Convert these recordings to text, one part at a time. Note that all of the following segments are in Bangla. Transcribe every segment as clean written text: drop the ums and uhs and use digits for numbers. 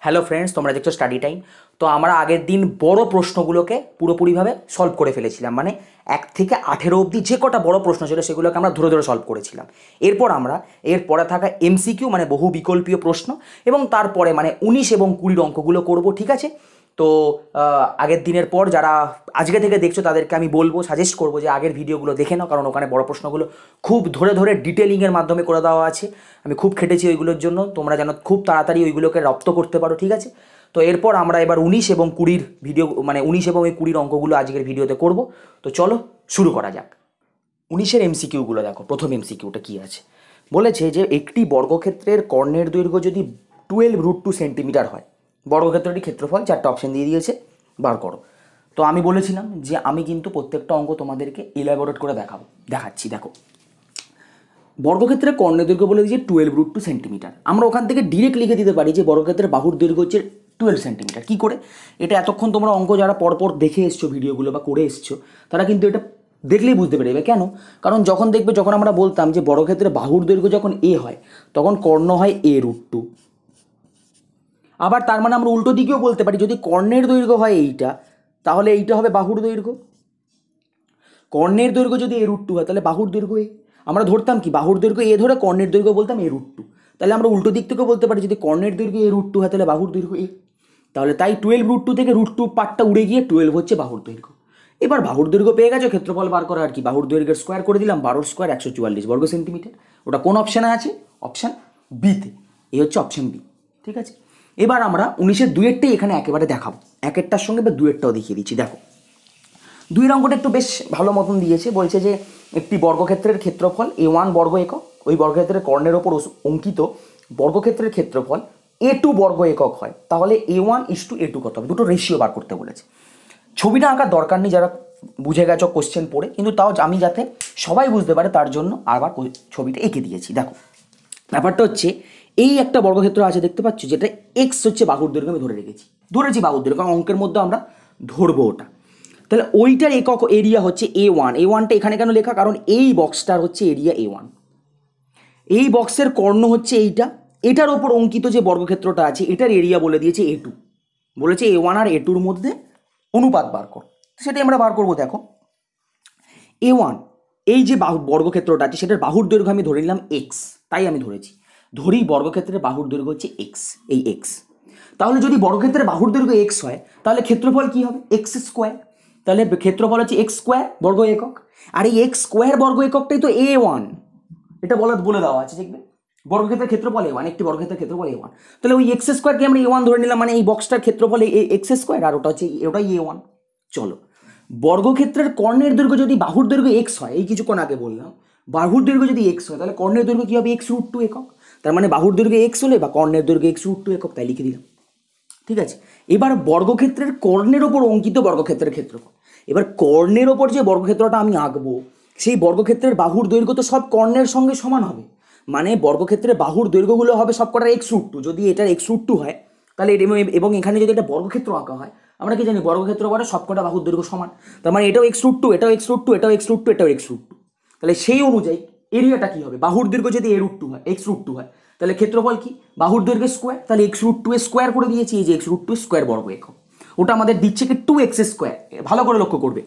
হ্যালো ফ্রেন্ডস, তোমরা দেখছো স্টাডি টাইম। তো আমরা আগের দিন বড় প্রশ্নগুলোকে পুরোপুরিভাবে সলভ করে ফেলেছিলাম, মানে 1 থেকে 18 অবধি যে কটা বড় প্রশ্ন ছিল সেগুলোকে আমরা ধরে ধরে সলভ করেছিলাম। এরপর আমরা এর পরে থাকা এমসিকিউ মানে বহু বিকল্পীয় প্রশ্ন এবং তারপরে মানে 19 এবং 20 অঙ্কগুলো করব, ঠিক আছে? তো আগের দিনের পর যারা আজকে থেকে দেখছো তাদেরকে আমি বলবো, সাজেস্ট করবো যে আগের ভিডিওগুলো দেখে নাও, কারণ ওখানে বড় প্রশ্নগুলো খুব ধরে ধরে ডিটেলিংয়ের মাধ্যমে করে দেওয়া আছে। আমি খুব খেটেছি ওইগুলোর জন্য, তোমরা যেন খুব তাড়াতাড়ি ওইগুলোকে রপ্ত করতে পারো, ঠিক আছে? তো এরপর আমরা এবার 19 এবং 20 ভিডিও মানে 19 এবং এই 20 অঙ্কগুলো আজকের ভিডিওতে করব। তো চলো শুরু করা যাক। 19-এর এমসিকিউগুলো দেখো। প্রথম এমসিকিউটা কী আছে, বলেছে যে একটি বর্গক্ষেত্রের কর্ণের দৈর্ঘ্য যদি 12√2 সেন্টিমিটার হয়, বর্গক্ষেত্রটি ক্ষেত্রফল 4টা অপশন দিয়ে দিয়েছে, বার করো। তো আমি বলেছিলাম যে আমি কিন্তু প্রত্যেকটা অঙ্ক তোমাদেরকে ইলাবোরেট করে দেখাচ্ছি। দেখো, বর্গক্ষেত্রের কর্ণের দৈর্ঘ্য বলে দিয়েছে 12√2 সেন্টিমিটার। আমরা ওখান থেকে ডিরেক্ট লিখে দিতে পারি যে বর্গক্ষেত্রের বাহুর দৈর্ঘ্য হচ্ছে 12 সেন্টিমিটার। কী করে? এটা এতক্ষণ তোমরা অঙ্ক যারা পরপর দেখে এসছো ভিডিওগুলো বা করে এসছো, তারা কিন্তু এটা দেখলেই বুঝতে পেরে কেন। কারণ যখন আমরা বলতাম যে বর্গক্ষেত্রের বাহুর দৈর্ঘ্য যখন এ হয়, তখন কর্ণ হয় a√2। আবার তার মানে আমরা উল্টো দিকেও বলতে পারি, যদি কর্ণের দৈর্ঘ্য হয় এইটা, তাহলে এইটা হবে বাহুর দৈর্ঘ্য। কর্ণের দৈর্ঘ্য যদি a√2 হয়, তাহলে বাহুর দৈর্ঘ্য এ। আমরা ধরতাম কি, বাহুর দৈর্ঘ্য এ ধরে কর্ণের দৈর্ঘ্য বলতাম a√2। তাহলে আমরা উল্টো দিক থেকেও বলতে পারি, যদি কর্ণের দৈর্ঘ্য a√2 হয় তাহলে বাহুর দৈর্ঘ্য এ। তাহলে তাই 12√2 থেকে √2 পার্টটা উড়ে গিয়ে 12 হচ্ছে বাহুর দৈর্ঘ্য। এবার বাহুর দৈর্ঘ্য পেয়ে গেছো, ক্ষেত্রফল বার করা আর কি, বাহুর দৈর্ঘ্যের স্কোয়ার করে দিলাম, 12 স্কোয়ার 144 বর্গ সেন্টিমিটার। ওটা কোন অপশানে আছে? অপশান বিতে। এই হচ্ছে অপশান বি, ঠিক আছে? এবার আমরা 19-এর 2-এরটাই এখানে একেবারে দেখাবো, একেরটার সঙ্গে বা 2-এরটাও দেখিয়ে দিচ্ছি। দেখো, 2 অঙ্কটা একটু বেশ ভালো মতন দিয়েছে। বলছে যে একটি বর্গক্ষেত্রের ক্ষেত্রফল a1 বর্গ একক, ওই বর্গক্ষেত্রের কর্ণের ওপর অঙ্কিত বর্গক্ষেত্রের ক্ষেত্রফল a2 বর্গ একক হয়, তাহলে a1:a2 কত হবে? দুটো রেশিও বার করতে বলেছে। ছবিটা আঁকার দরকার নেই যারা বুঝে গেছো কোশ্চেন পড়ে, কিন্তু তাও আমি যাতে সবাই বুঝতে পারে তার জন্য আবার ছবিটা এঁকে দিয়েছি। দেখো, ব্যাপারটা হচ্ছে এই একটা বর্গক্ষেত্র আছে দেখতে পাচ্ছ, যেটা এক্স হচ্ছে বাহুর দৈর্ঘ্য, আমি ধরেছি বাহুর দৈর্ঘ্য, কারণ অঙ্কের মধ্যে আমরা ধরবো ওটা। তাহলে ওইটার একক এরিয়া হচ্ছে a1। a1টা এখানে কেন লেখা? কারণ এই বক্সটার হচ্ছে এরিয়া a1। এই বক্সের কর্ণ হচ্ছে এইটা, এটার ওপর অঙ্কিত যে বর্গক্ষেত্রটা আছে এটার এরিয়া বলে দিয়েছে a2। বলেছে a1 আর a2-র মধ্যে অনুপাত বার কর, সেটাই আমরা বার করবো। দেখো, a1 এই যে বর্গক্ষেত্রটা আছে সেটার বাহুর দৈর্ঘ্য আমি ধরে নিলাম এক্স, তাই আমি ধরি বর্গক্ষেত্রের বাহুর দৈর্ঘ্য হচ্ছে এক্স, এই এক্স। তাহলে যদি বর্গক্ষেত্রের বাহুর দৈর্ঘ্য এক্স হয়, তাহলে ক্ষেত্রফল কি হবে? X square. তাহলে ক্ষেত্রফল হচ্ছে এক্স স্কোয়ার বর্গ একক, আর এই এক্স স্কোয়ার বর্গ এককটাই তো a1। এটা বলে দেওয়া আছে, দেখবে বর্গক্ষেত্রের ক্ষেত্রফল a1, একটি বর্গক্ষেত্রের ক্ষেত্রফল a1। তাহলে ওই এক্স স্কোয়ারকে আমরা a1 ধরে নিলাম, মানে এই বক্সটার ক্ষেত্রফল এক্স স্কোয়ার, আর ওটা হচ্ছে ওটাই a1। চলো, বর্গক্ষেত্রের কর্ণের দৈর্ঘ্য যদি বাহুর দৈর্ঘ্য এক্স হয়, এই কিছুক্ষণ আগে বললাম, বাহুর দৈর্ঘ্য যদি এক্স হয়, তাহলে কর্ণের দৈর্ঘ্য কি হবে? x√2 একক। তার মানে বাহুর দৈর্ঘ্য এক্স হলে বা কর্ণের দৈর্ঘ্য x√2 একক, তাই লিখে দিলাম, ঠিক আছে? এবার বর্গক্ষেত্রের কর্ণের ওপর অঙ্কিত বর্গক্ষেত্রের ক্ষেত্রফল। এবার কর্ণের ওপর যে বর্গক্ষেত্রটা আমি আঁকবো, সেই বর্গক্ষেত্রের বাহুর দৈর্ঘ্য তো সব কর্ণের সঙ্গে সমান হবে, মানে বর্গক্ষেত্রের বাহুর দৈর্ঘ্যগুলো হবে সব কটার x√2। যদি এটার x√2 হয়, তাহলে এবং এখানে যদি একটা বর্গক্ষেত্র আঁকা হয়, আমরা কি জানি বর্গক্ষেত্র বলে সবকটা বাহুর দৈর্ঘ্য সমান। তার মানে এটাও x√2, এটাও x√2, এটাও x√2, এটাও x√2। তাহলে সেই অনুযায়ী এরিয়াটা কি হবে? বাহুর দৈর্ঘ্য যদি a√2 হয়, x√2 হয়, তাহলে ক্ষেত্রফল কি? বাহুর দৈর্ঘ্য স্কোয়ার, তাহলে x√2 এর স্কোয়ার করে দিয়েছি, এই যে x√2 স্কোয়ার বর্গ একক। ওটা আমাদের দিচ্ছে কি 2x স্কোয়ার। ভালো করে লক্ষ্য করবে,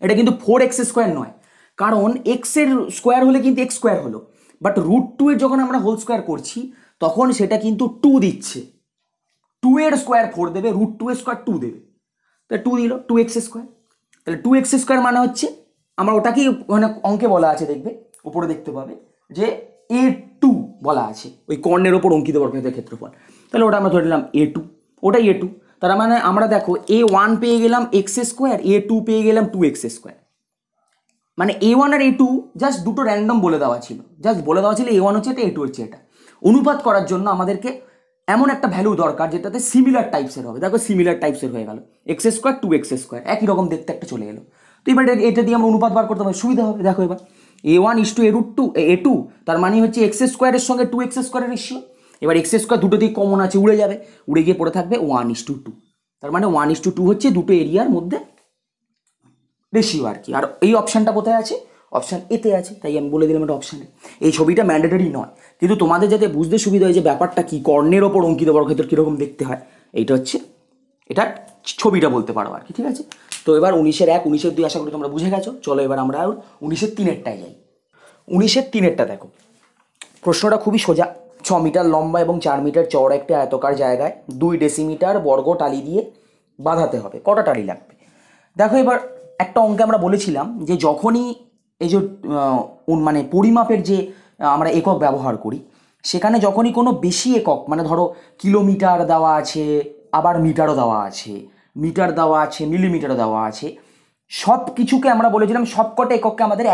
এটা কিন্তু 4x স্কোয়ার নয়, কারণ এক্স এর স্কোয়ার হলে কিন্তু এক্স স্কোয়ার হলো, বাট √2 এর যখন আমরা হোল স্কোয়ার করছি তখন সেটা কিন্তু 2 দিচ্ছে। 2 এর স্কোয়ার 4 দেবে, √2 এর স্কোয়ার 2 দেবে, তাহলে 2 দিল 2x স্কোয়ার। তাহলে 2x স্কোয়ার মানে হচ্ছে, আমরা ওটাকেই মানে অঙ্কে বলা আছে, দেখবে উপরে দেখতে পাবে যে a2 বলা আছে, ওই কর্ণের ওপর অঙ্কিত বর্গক্ষেত্রের ক্ষেত্রফল। তাহলে ওটা আমরা ধরে নিলাম a2, ওটাই a2। তার মানে আমরা দেখো a1 পেয়ে গেলাম এক্স স্কোয়ার, a2 পেয়ে গেলাম 2x স্কোয়ার। মানে a1 আর a2 জাস্ট দুটো র্যান্ডম বলে দেওয়া ছিল, a1 হচ্ছে এটা, a2 হচ্ছে এটা। অনুপাত করার জন্য আমাদেরকে এমন একটা ভ্যালু দরকার যেটাতে সিমিলার টাইপসের হবে। দেখো, সিমিলার টাইপসের হয়ে গেল, এক্স স্কোয়ার 2x স্কোয়ার, একই রকম দেখতে একটা চলে এলো। তো এবার এটা দিয়ে আমরা অনুপাত বার করতে হবে, সুবিধা হবে। দেখো, এবার a1:a2, তার মানে হচ্ছে এক্স স্কোয়ারের সঙ্গে 2x স্কোয়ারের রেশিও। এবার এক্স স্কোয়ার দুটো দিয়ে কমন আছে, উড়ে যাবে, উড়ে গিয়ে পড়ে থাকবে 1:2। তার মানে 1:2 হচ্ছে দুটো এরিয়ার মধ্যে রেশিও আর কি। আর এই অপশানটা কোথায় আছে? অপশান এতে আছে, তাই আমি বলে দিলাম এটা অপশানে। এই ছবিটা ম্যান্ডেটরি নয়, কিন্তু তোমাদের যাতে বুঝতে সুবিধা হয় যে ব্যাপারটা কি, কর্ণের ওপর অঙ্কিত বর্গক্ষেত্র কীরকম দেখতে হয়, এইটা হচ্ছে এটা ছবিটা বলতে পারো আর কি, ঠিক আছে। তো এবার 19-1, 19-2 আশা করি তোমরা বুঝে গেছো। চলো এবার আমরা 19-3টায় যাই। 19-3টা দেখো, প্রশ্নটা খুবই সোজা। 6 মিটার লম্বা এবং 4 মিটার চওড়া একটা আয়তকার জায়গায় 2 ডেসিমিটার বর্গ টালি দিয়ে বাঁধাতে হবে। কটা টালি লাগবে? দেখো এবার একটা অঙ্কে আমরা বলেছিলাম যে যখনই এই যে মানে পরিমাপের যে আমরা একক ব্যবহার করি, সেখানে যখনই কোনো বেশি একক, মানে ধরো কিলোমিটার দেওয়া আছে, আবার মিটারও দেওয়া আছে, মিটার দেওয়া আছে, মিলিমিটারও দেওয়া আছে, সব কিছুকে আমরা বলেছিলাম সবকটা একককে আমাদের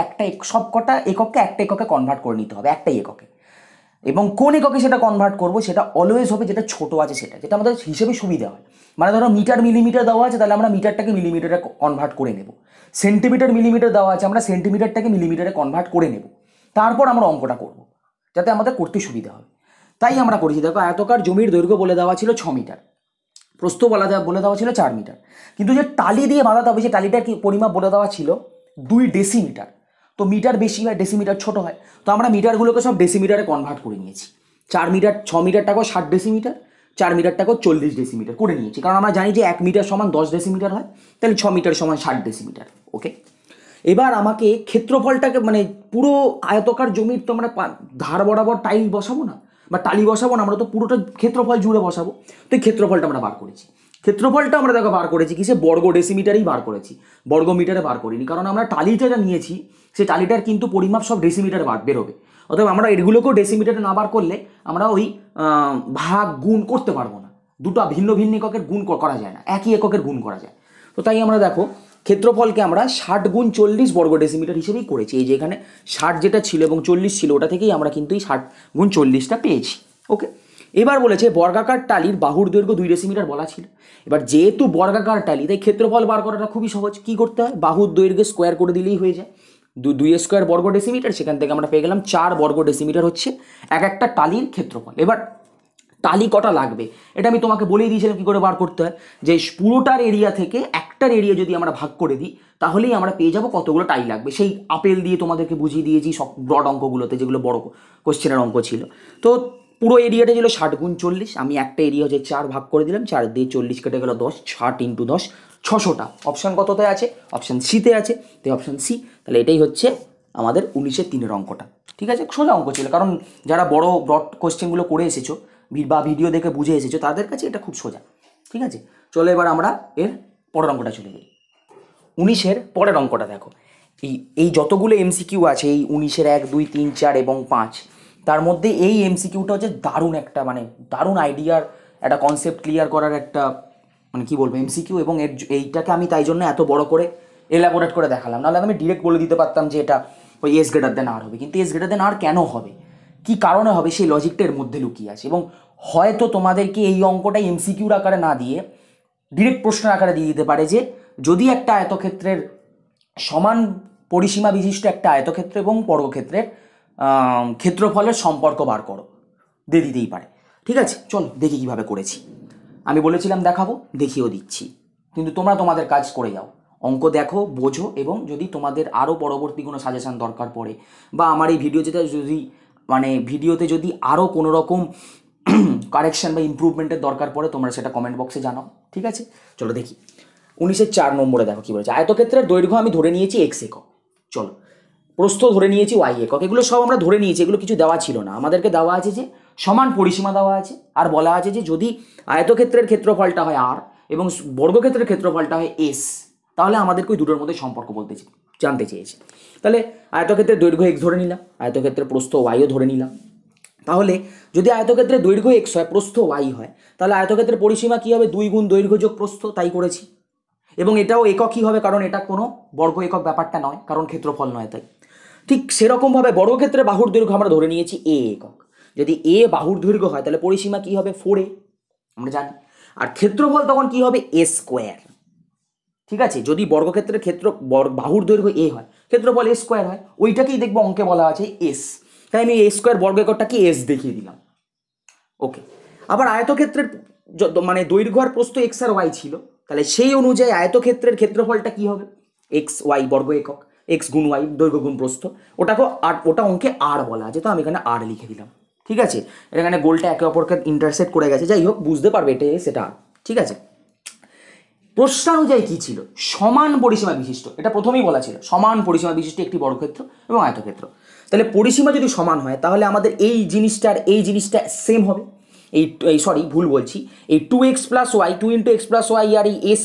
সবকটা একককে একটা এককে কনভার্ট করে নিতে হবে, একটাই এককে। এবং কোন এককে সেটা কনভার্ট করবো, সেটা অলওয়েজ হবে যেটা ছোট আছে সেটা, যেটা আমাদের হিসেবে সুবিধা হয়। মানে ধরো মিটার মিলিমিটার দেওয়া আছে, তাহলে আমরা মিটারটাকে মিলিমিটারে কনভার্ট করে নেব। সেন্টিমিটার মিলিমিটার দেওয়া আছে, আমরা সেন্টিমিটারটাকে মিলিমিটারে কনভার্ট করে নেব। তারপর আমরা অঙ্কটা করব, যাতে আমাদের করতে সুবিধা হয়। তাই আমরা করেছি। দেখো আয়তকার জমির দৈর্ঘ্য বলে দেওয়া ছিল 6 মিটার, প্রস্থ বলে দেওয়া ছিল 4 মিটার, কিন্তু যে টালি দিয়ে বাঁধাতে হবে সেই টালিটার কি পরিমাপ বলে দেওয়া ছিল 2 ডেসিমিটার। তো মিটার বেশি হয়, ডেসিমিটার ছোট হয়, তো আমরা মিটারগুলোকে সব ডেসিমিটারে কনভার্ট করে নিয়েছি। 4 মিটার 6 মিটারটাকেও 60 ডেসিমিটার, 4 মিটারটাকেও 40 ডেসিমিটার করে নিয়েছি, কারণ আমরা জানি যে 1 মিটার সমান 10 ডেসিমিটার হয়, তাহলে 6 মিটার সমান 60 ডেসিমিটার। ওকে, এবার আমাকে ক্ষেত্রফলটাকে, মানে পুরো আয়তকার জমির তো আমরা ধার বরাবর টাইল বসাবো না বা টালি বসাবো না, আমরা তো পুরোটা ক্ষেত্রফল জুড়ে বসাবো। তো এই ক্ষেত্রফলটা আমরা বার করেছি। ক্ষেত্রফলটা আমরা দেখো বার করেছি কিসে, বর্গ ডেসিমিটারেই বার করেছি, বর্গ মিটারে বার করিনি, কারণ আমরা টালিটা যা নিয়েছি সেই টালিটার কিন্তু পরিমাপ সব ডেসিমিটারে বেরোবে। অতএব আমরা এগুলোকেও ডেসিমিটারে না বার করলে আমরা ওই ভাগ গুণ করতে পারবো না, দুটো ভিন্ন ভিন্ন এককের গুণ করা যায় না, একই এককের গুণ করা যায়। তো তাই আমরা দেখো ক্ষেত্রফলকে আমরা 60 × 40 বর্গ ডেসিমিটার হিসেবেই করেছি। এই যে এখানে 60 যেটা ছিল এবং 40 ছিল, ওটা থেকেই আমরা কিন্তু এই 60 × 40টা পেয়েছি। ওকে, এবার বলেছে বর্গাকার টালির বাহুর দৈর্ঘ্য 2 ডেসিমিটার বলা ছিল। এবার যেহেতু বর্গাকার টালি, তাই ক্ষেত্রফল বার করাটা খুবই সহজ। কি করতে হয়, বাহুর দৈর্ঘ্য স্কোয়ার করে দিলেই হয়ে যায়। 2 স্কোয়ার বর্গ ডেসিমিটার, সেখান থেকে আমরা পেয়ে গেলাম 4 বর্গ ডেসিমিটার হচ্ছে এক একটা টালির ক্ষেত্রফল। এবার টালি কটা লাগবে এটা আমি তোমাকে বলেই দিয়েছিলাম কী করে বার করতে হয়, যে পুরোটার এরিয়া থেকে একটার এরিয়া যদি আমরা ভাগ করে দিই, তাহলেই আমরা পেয়ে যাবো কতগুলো টালি লাগবে। সেই আপেল দিয়ে তোমাদেরকে বুঝিয়ে দিয়েছি সব ব্রড অঙ্কগুলোতে, যেগুলো বড় কোশ্চেনের অঙ্ক ছিল। তো পুরো এরিয়াটা ছিল 60 × 40, আমি একটা এরিয়া হচ্ছে 4 ভাগ করে দিলাম, 4 দিয়ে 40 কেটে গেল 10, 60 × 10 600টা। অপশান কততে আছে? অপশান সিতে আছে, তাই অপশান সি। তাহলে এটাই হচ্ছে আমাদের 19-3 অঙ্কটা। ঠিক আছে, সোজা অঙ্ক ছিল, কারণ যারা বড় ব্রড কোশ্চেনগুলো করে এসেছো বা ভিডিও দেখে বুঝে এসেছো, তাদের কাছে এটা খুব সোজা। ঠিক আছে, চলো এবার আমরা এর পরের অঙ্কটা চলে যাই। 19-এর পরের অঙ্কটা দেখো, এই যতগুলো এমসিকিউ আছে, এই 19-এর 1, 2, 3, 4 এবং 5, তার মধ্যে এই এমসিকিউটা হচ্ছে দারুণ একটা, মানে দারুণ আইডিয়ার একটা কনসেপ্ট ক্লিয়ার করার একটা, মানে কি বলবো, এমসিকিউ। এবং এইটাকে আমি তাই জন্য এত বড় করে এলাবোরেট করে দেখালাম, নাহলে আমি ডিরেক্ট বলে দিতে পারতাম যে এটা ওই এস গ্রেটার দেন আর হবে। কিন্তু এস গ্রেটার দেন আর কেন হবে, কি কারণে হবে, সেই লজিকটা এর মধ্যে লুকিয়ে আছে। এবং হয়তো তোমাদেরকে এই অঙ্কটা এমসিকিউর আকারে না দিয়ে ডিরেক্ট প্রশ্নের আকারে দিয়ে দিতে পারে যে যদি একটা আয়তক্ষেত্রের সমান পরিসীমা বিশিষ্ট একটা আয়তক্ষেত্র এবং বর্গক্ষেত্রের ক্ষেত্রফলের সম্পর্ক বার করো, দিয়ে দিতেই পারে। ঠিক আছে, চলো দেখি কিভাবে করেছি। আমি বলেছিলাম দেখাবো, দেখিয়েও দিচ্ছি, কিন্তু তোমরা তোমাদের কাজ করে যাও, অঙ্ক দেখো, বোঝো, এবং যদি তোমাদের আরও পরবর্তী কোনো সাজেশান দরকার পড়ে বা আমার এই ভিডিও যেটা যদি মানে ভিডিওতে যদি আরও কোনো রকম কারেকশন বা ইমপ্রুভমেন্টের দরকার পড়ে, তোমরা সেটা কমেন্ট বক্সে জানাও। ঠিক আছে, চলো দেখি 19-এর 4 নম্বরে দেখো কী বলেছে। আয়তক্ষেত্রের দৈর্ঘ্য আমি ধরে নিয়েছি x একক, চলো প্রস্থ ধরে নিয়েছি y একক, এগুলো সব আমরা ধরে নিয়েছি, এগুলো কিছু দেওয়া ছিল না আমাদেরকে, দেওয়া আছে যে সমান পরিসীমা দেওয়া আছে, আর বলা আছে যে যদি আয়তক্ষেত্রের ক্ষেত্রফলটা হয় r এবং বর্গক্ষেত্রের ক্ষেত্রফলটা হয় s, তাহলে আমাদেরকে ওই দুটোর মধ্যে সম্পর্ক জানতে চেয়েছে। তাহলে আয়তক্ষেত্রের দৈর্ঘ্য x ধরে নিলাম, আয়তক্ষেত্রের প্রস্থ yও ধরে নিলাম। তাহলে যদি আয়তক্ষেত্রের দৈর্ঘ্য x হয়, প্রস্থ y হয়, তাহলে আয়তক্ষেত্রের পরিসীমা কী হবে, 2 গুণ দৈর্ঘ্য যোগ প্রস্থ, তাই করেছি। এবং এটাও এককই হবে, কারণ এটা কোনো বর্গ একক ব্যাপারটা নয়, কারণ ক্ষেত্রফল নয় তাই। ঠিক সেরকমভাবে বর্গক্ষেত্রে বাহুর দৈর্ঘ্য আমরা ধরে নিয়েছি a একক। যদি a বাহুর দৈর্ঘ্য হয়, তাহলে পরিসীমা কী হবে, 4a, আমরা জানি। আর ক্ষেত্রফল তখন কী হবে, a স্কোয়ার। ঠিক আছে, যদি বর্গক্ষেত্রের বাহুর দৈর্ঘ্য a হয়, ক্ষেত্রফল a স্কোয়ার হয়, ওইটাকেই দেখবো অঙ্কে বলা আছে s, তাই আমি a স্কোয়ার বর্গ এককটাকে s দেখিয়ে দিলাম। ওকে, আবার আয়তক্ষেত্রের মানে দৈর্ঘ্য আর প্রস্থ x আর y ছিল, তাহলে সেই অনুযায়ী আয়তক্ষেত্রের ক্ষেত্রফলটা কি হবে, x y বর্গ একক। এক্স গুণ ওয়াই, দৈর্ঘ্য গুণ প্রস্থ, ওটা অঙ্কে আর বলা আছে, তো আমি এখানে আর লিখে দিলাম। ঠিক আছে, এখানে গোলটা একে অপরকে ইন্টারসেক্ট করে গেছে, যাই হোক বুঝতে পারবে এটা সেটা। ঠিক আছে, প্রশ্নানুযায়ী কি ছিল? সমান পরিসীমা বিশিষ্ট, এটা প্রথমেই বলা ছিল, সমান পরিসীমা বিশিষ্ট একটি বর্গক্ষেত্র এবং আয়তক্ষেত্র। তাহলে পরিসীমা যদি সমান হয় তাহলে আমাদের এই জিনিসটার এই জিনিসটা সেম হবে। এই সরি ভুল বলছি, এই 2x plus y, 2 into x plus y আর এই এস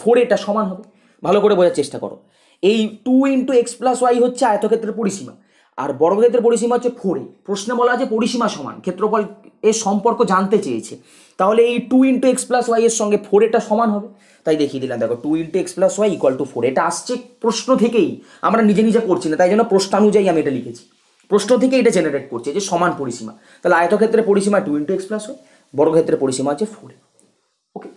4 এটা সমান হবে। ভালো করে বোঝার চেষ্টা করো, এই 2 ইন্টু এক্স প্লাস ওয়াই হচ্ছে আয়তক্ষেত্রের পরিসীমা, আর বর্গক্ষেত্রের পরিসীমা হচ্ছে 4। প্রশ্নে বলা আছে পরিসীমা সমান, ক্ষেত্রফল এর সম্পর্ক জানতে চেয়েছে, তাহলে এই 2 ইন্টু এক্স প্লাস ওয়াই এর সঙ্গে 4 এটা সমান হবে। তাই দেখিয়ে দিলাম, দেখো 2 into x plus y equal to 4, এটা আসছে প্রশ্ন থেকেই, আমরা নিজে নিজে করছি না, তাই জন্য প্রশ্নানুযায়ী আমি এটা লিখেছি, প্রশ্ন থেকে এটা জেনারেট করছে যে সমান পরিসীমা। তাহলে আয়তক্ষেত্রের পরিসীমা 2 ইন্টু এক্স প্লাস ওয়াই, বর্গক্ষেত্রের পরিসীমা হচ্ছে 4। ওকে,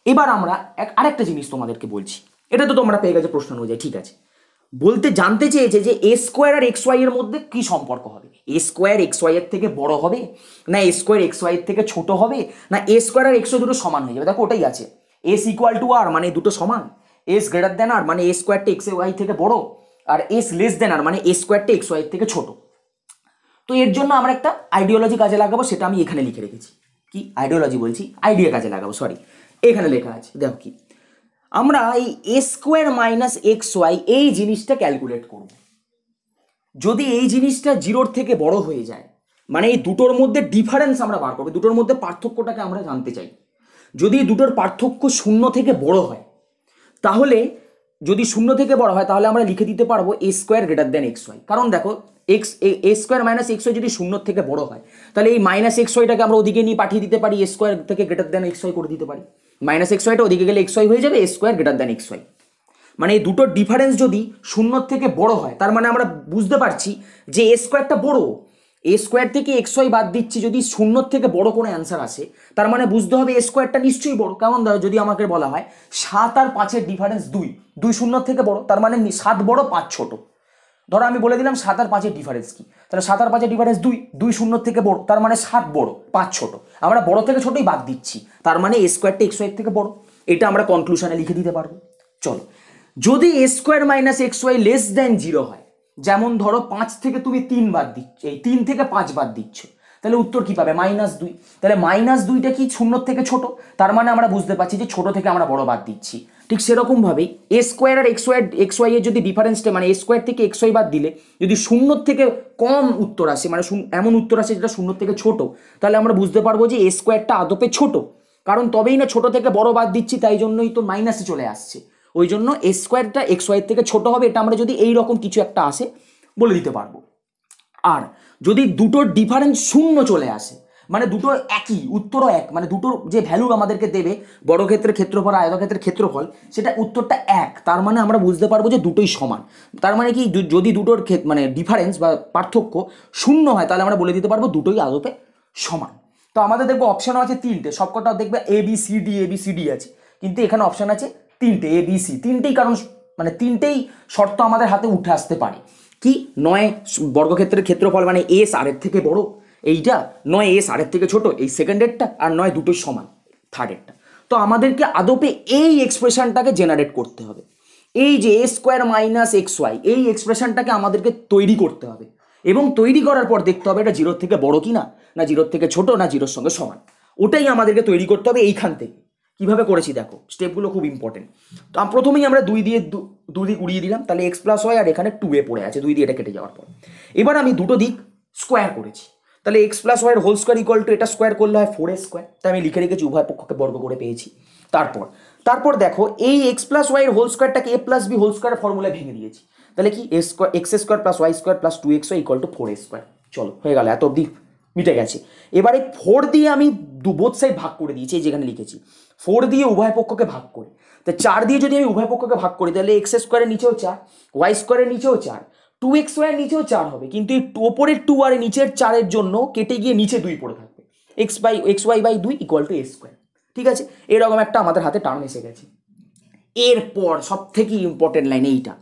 এবার আমরা আরেকটা জিনিস তোমাদেরকে বলছি, এটা তো তোমরা পেয়ে গেছো প্রশ্নানুযায়ী, ঠিক আছে। বলতে জানতে চেয়েছে যে এ স্কোয়ার আর এক্স ওয়াই এর মধ্যে কি সম্পর্ক হবে, এ স্কোয়ার এক্স ওয়াই এর থেকে বড় হবে, না এ স্কোয়ার এক্স ওয়াই এর থেকে ছোট হবে, না এ স্কোয়ার আর এক্স ওয়াই দুটো সমান হয়ে যাবে। দেখো ওটাই আছে, এস ইকুয়াল টু আর মানে দুটো সমান, এস গ্রেটার দেন আর মানে এ স্কোয়ারটা এক্স ওয়াই থেকে বড়, আর এস লেস দেন আর মানে এ স্কোয়ারটা এক্স ওয়াই থেকে ছোট। তো এর জন্য আমরা একটা আইডিওলজি কাজে লাগাবো, সেটা আমি এখানে লিখে রেখেছি। কি আইডিওলজি বলছি, আইডিয়া কাজে লাগাবো, সরি এখানে লেখা আছে, দেখো কি, আমরা এই এ স্কোয়ার মাইনাস এক্স ওয়াই এই জিনিসটা ক্যালকুলেট করব। যদি এই জিনিসটা 0-র থেকে বড় হয়ে যায়, মানে এই দুটোর মধ্যে ডিফারেন্স আমরা বার করবো, দুটোর মধ্যে পার্থক্যটাকে আমরা জানতে চাই। যদি দুটোর পার্থক্য 0 থেকে বড় হয়, তাহলে যদি 0 থেকে বড় হয় তাহলে আমরা লিখে দিতে পারবো a square greater than x y. কারণ দেখো a square minus x y যদি 0 থেকে বড় হয়, তাহলে এই মাইনাস এক্স ওয়াইটাকে আমরা ওদিকে নিয়ে পাঠিয়ে দিতে পারি, এ স্কোয়ার থেকে গ্রেটার দেন এক্স ওয়াই করে দিতে পারি। মাইনাস এক্স ওয়াইটা ওদিকে গেলে এক্স ওয়াই হয়ে যাবে, a square greater than x y. মানে এই দুটোর ডিফারেন্স যদি 0 থেকে বড় হয়, তার মানে আমরা বুঝতে পারছি যে এ স্কোয়ারটা বড়। এ স্কোয়ার থেকে এক্স ওয়াই বাদ দিচ্ছি, যদি 0 থেকে বড় কোনো অ্যান্সার আসে, তার মানে বুঝতে হবে এ স্কোয়ারটা নিশ্চয়ই বড়। কারণ যদি আমাকে বলা হয় 7 আর 5-এর ডিফারেন্স 2, 2 0 থেকে বড়, তার মানে 7 বড় 5 ছোট। ধরো আমি বলে দিলাম 7 আর 5-এর ডিফারেন্স কি, তাহলে 7 আর 5-এর ডিফারেন্স 2, 2 0 থেকে বড়, তার মানে 7 বড় 5 ছোট। আমরা বড় থেকে ছোটই বাদ দিচ্ছি, তার মানে এ স্কোয়ারটা এক্স ওয়াই থেকে বড়। এটা আমরা কনক্লুশনে লিখে দিতে পারবো। চলো, যদি a square minus x y less than 0 হয়, যেমন ধরো 5 থেকে তুমি 3 বাদ দিচ্ছ, এই 3 থেকে 5 বাদ দিচ্ছ, তাহলে উত্তর কি পাবে? -2। তাহলে -2টা কি 0 থেকে ছোট, তার মানে আমরা বুঝতে পারছি যে ছোট থেকে আমরা বড় বাদ দিচ্ছি। ঠিক সেরকম ভাবেই এ স্কোয়ার আর এক্স ওয়াই এর যদি ডিফারেন্সটা, মানে এ স্কোয়ার থেকে এক্স ওয়াই বাদ দিলে যদি 0 থেকে কম উত্তর আসে, মানে এমন উত্তর আসে যেটা 0 থেকে ছোট, তাহলে আমরা বুঝতে পারবো যে এ স্কোয়ারটা আদপে ছোট। কারণ তবেই না ছোট থেকে বড় বাদ দিচ্ছি, তাই জন্যই তো মাইনাসে চলে আসছে। ওই জন্য এ স্কোয়ারটা এক্স ওয়াই থেকে ছোট হবে, এটা আমরা যদি এই রকম কিছু একটা আসে বলে দিতে পারবো। আর যদি দুটোর ডিফারেন্স 0 চলে আসে, মানে দুটো একই, উত্তরও এক, মানে দুটোর যে ভ্যালু আমাদেরকে দেবে, বর্গক্ষেত্রের ক্ষেত্রফল আয়তক্ষেত্রের ক্ষেত্রফল, সেটা উত্তরটা এক, তার মানে আমরা বুঝতে পারবো যে দুটোই সমান। তার মানে কি, যদি দুটোর মানে ডিফারেন্স বা পার্থক্য 0 হয়, তাহলে আমরা বলে দিতে পারবো দুটোই আদপে সমান। তো আমাদের দেখবো অপশানও আছে 3টে, সবকটা দেখবে এ বি সি ডি আছে, কিন্তু এখানে অপশান আছে 3টে, এ বি সি, 3টেই, কারণ মানে 3টেই শর্ত আমাদের হাতে উঠে আসতে পারে। কি, নয় বর্গক্ষেত্রের ক্ষেত্রফল মানে এস আর এর থেকে বড় এইটা, নয় এস আর এর থেকে ছোট এই সেকেন্ডেরটা, আর নয় দুটোই সমান থার্ডেরটা। তো আমাদেরকে আদপে এই এক্সপ্রেশনটাকে জেনারেট করতে হবে, এই যে এ স্কোয়ার মাইনাস এক্স ওয়াই, এই এক্সপ্রেশনটাকে আমাদেরকে তৈরি করতে হবে, এবং তৈরি করার পর দেখতে হবে এটা 0 থেকে বড় কি না, না 0 থেকে ছোট, না 0-র সঙ্গে সমান। ওটাই আমাদেরকে তৈরি করতে হবে এইখান থেকে। কিভাবে করেছি দেখো, স্টেপগুলো খুব ইম্পর্টেন্ট। তো প্রথমেই আমরা 2 দিয়ে 2 দিক উড়িয়ে দিলাম, তাহলে এক্স প্লাস ওয়াই, আর এখানে 2a পড়ে আছে, 2 দিয়ে এটা কেটে যাওয়ার পর এবার আমি দুটো দিক স্কোয়ার করেছি, তাহলে এক্স প্লাস ওয়াইয়ের হোল স্কোয়ার ইকুয়াল টু এটা স্কোয়ার করলে হয় 4a স্কোয়ার, তাই আমি লিখে রেখেছি উভয় পক্ষকে বর্গ করে পেয়েছি। তারপর দেখো এই এক্স প্লাস ওয়াইয়ের হোল স্কোয়ারটাকে a plus b whole square ফর্মুলায় ভেঙে দিয়েছি, তাহলে কি x square plus y square plus 2xy equal to 4a square. চলো হয়ে গেল, এত অবধি মিটে গেছে। এবারে 4 দিয়ে আমি বোথ সাইড ভাগ করে দিয়েছি, এই যেখানে লিখেছি 4 দিয়ে উভয় পক্ষকে ভাগ করে, তা 4 দিয়ে যদি আমি উভয় পক্ষকে ভাগ করি, তাহলে এক্স স্কোয়ারের নিচেও 4, ওয়াই স্কোয়ারের নিচেও 4, 2xy এর নিচেও 4 হবে, কিন্তু এই ওপরের 2 আর নিচের 4-এর জন্য কেটে গিয়ে নিচে 2 পড়ে থাকবে, xy by 2 equal to a square. ঠিক আছে, এরকম একটা আমাদের হাতে টার্ম এসে গেছে। এরপর সব থেকে ইম্পর্টেন্ট লাইন এইটা,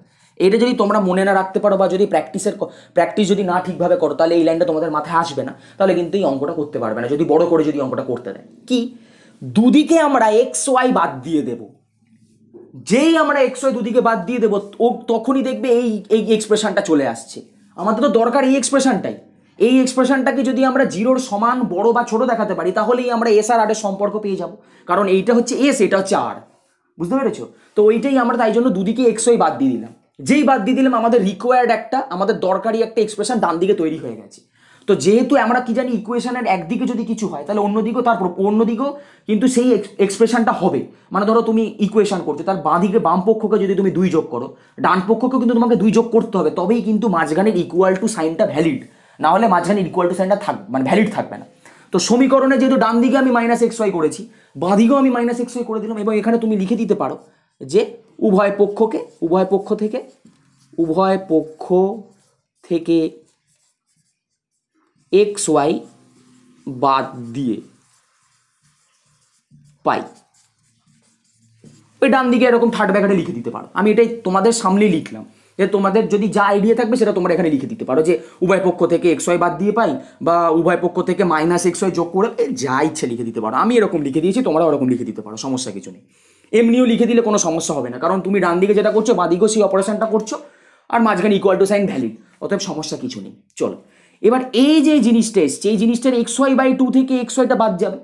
এটা যদি তোমরা মনে না রাখতে পারো, বা যদি প্র্যাকটিস যদি না ঠিকভাবে করো, তাহলে এই লাইনটা তোমাদের মাথায় আসবে না, তাহলে কিন্তু এই অঙ্কটা করতে পারবে না, যদি বড় করে যদি অঙ্কটা করতে দেয়। কি, দুদিকে আমরা এক্স ওয়াই বাদ দিয়ে দেব, যেই আমরা এক্স ওয়াই দুদিকে বাদ দিয়ে দেবো ও তখনই দেখবে এই এই এক্সপ্রেশনটা চলে আসছে। আমাদের তো দরকার এই এক্সপ্রেশনটাই। এই এক্সপ্রেশনটাকে যদি আমরা জিরোর সমান বড় বা ছোট দেখাতে পারি তাহলেই আমরা এস আর আর এর সম্পর্ক পেয়ে যাব, কারণ এইটা হচ্ছে এস, এটা হচ্ছে আর। বুঝতে পেরেছো? তো ওইটাই আমরা তাই জন্য দুদিকে এক্স ওয়াই বাদ দিয়ে দিলাম। যেই বাদ দিয়ে দিলাম আমাদের রিকোয়ার্ড একটা, আমাদের দরকারি একটা এক্সপ্রেশন ডান দিকে তৈরি হয়ে গেছে। তো যেহেতু আমরা কি জানি ইকুয়েশনের একদিকে যদি কিছু হয় তাহলে অন্যদিকেও তার অন্যদিকেও কিন্তু সেই এক্সপ্রেশনটা হবে। মানে ধরো তুমি ইকুয়েশন করছো, তার বাঁদিকে বাম পক্ষকে যদি তুমি 2 যোগ করো, ডান পক্ষকেও কিন্তু তোমাকে 2 যোগ করতে হবে, তবেই কিন্তু মাঝখানের ইকুয়াল টু সাইনটা ভ্যালিড। না হলে মাঝখানে ইকুয়াল টু সাইনটা মানে ভ্যালিড থাকবে না। তো সমীকরণে যেহেতু ডান দিকে আমি মাইনাস এক্স ওয়াই করেছি, বাঁ দিকেও আমি মাইনাস এক্স ওয়াই করে দিলাম। এবং এখানে তুমি লিখে দিতে পারো যে উভয় পক্ষ থেকে এক্স ওয়াই বাদ দিয়ে পাই। ওই ডান দিকে এরকম থার্ড ব্র্যাকেটে লিখে দিতে পারো। আমি এটাই তোমাদের সামনেই লিখলাম, যে তোমাদের যদি যা আইডিয়া থাকবে সেটা তোমরা এখানে লিখে দিতে পারো, যে উভয় পক্ষ থেকে এক্স ওয়াই বাদ দিয়ে পাই, বা উভয় পক্ষ থেকে মাইনাস এক্স ওয়াই যোগ করে, যা ইচ্ছে লিখে দিতে পারো। আমি এরকম লিখে দিয়েছি, তোমরা ওরকম লিখে দিতে পারো, সমস্যা কিছু নেই। এমনিও লিখে দিলে কোনো সমস্যা হবে না, কারণ তুমি ডান দিকে যেটা করছো বাঁ দিকেও সেই অপারেশনটা করছো, আর মাঝখানে ইকুয়াল টু সাইন ভ্যালিড, অতএব সমস্যা কিছু নেই। চলো এবার এই যে জিনিসটা এসছে, এই জিনিসটার এক্স ওয়াই বাই টু থেকে এক্স ওয়াইটা বাদ যাবে।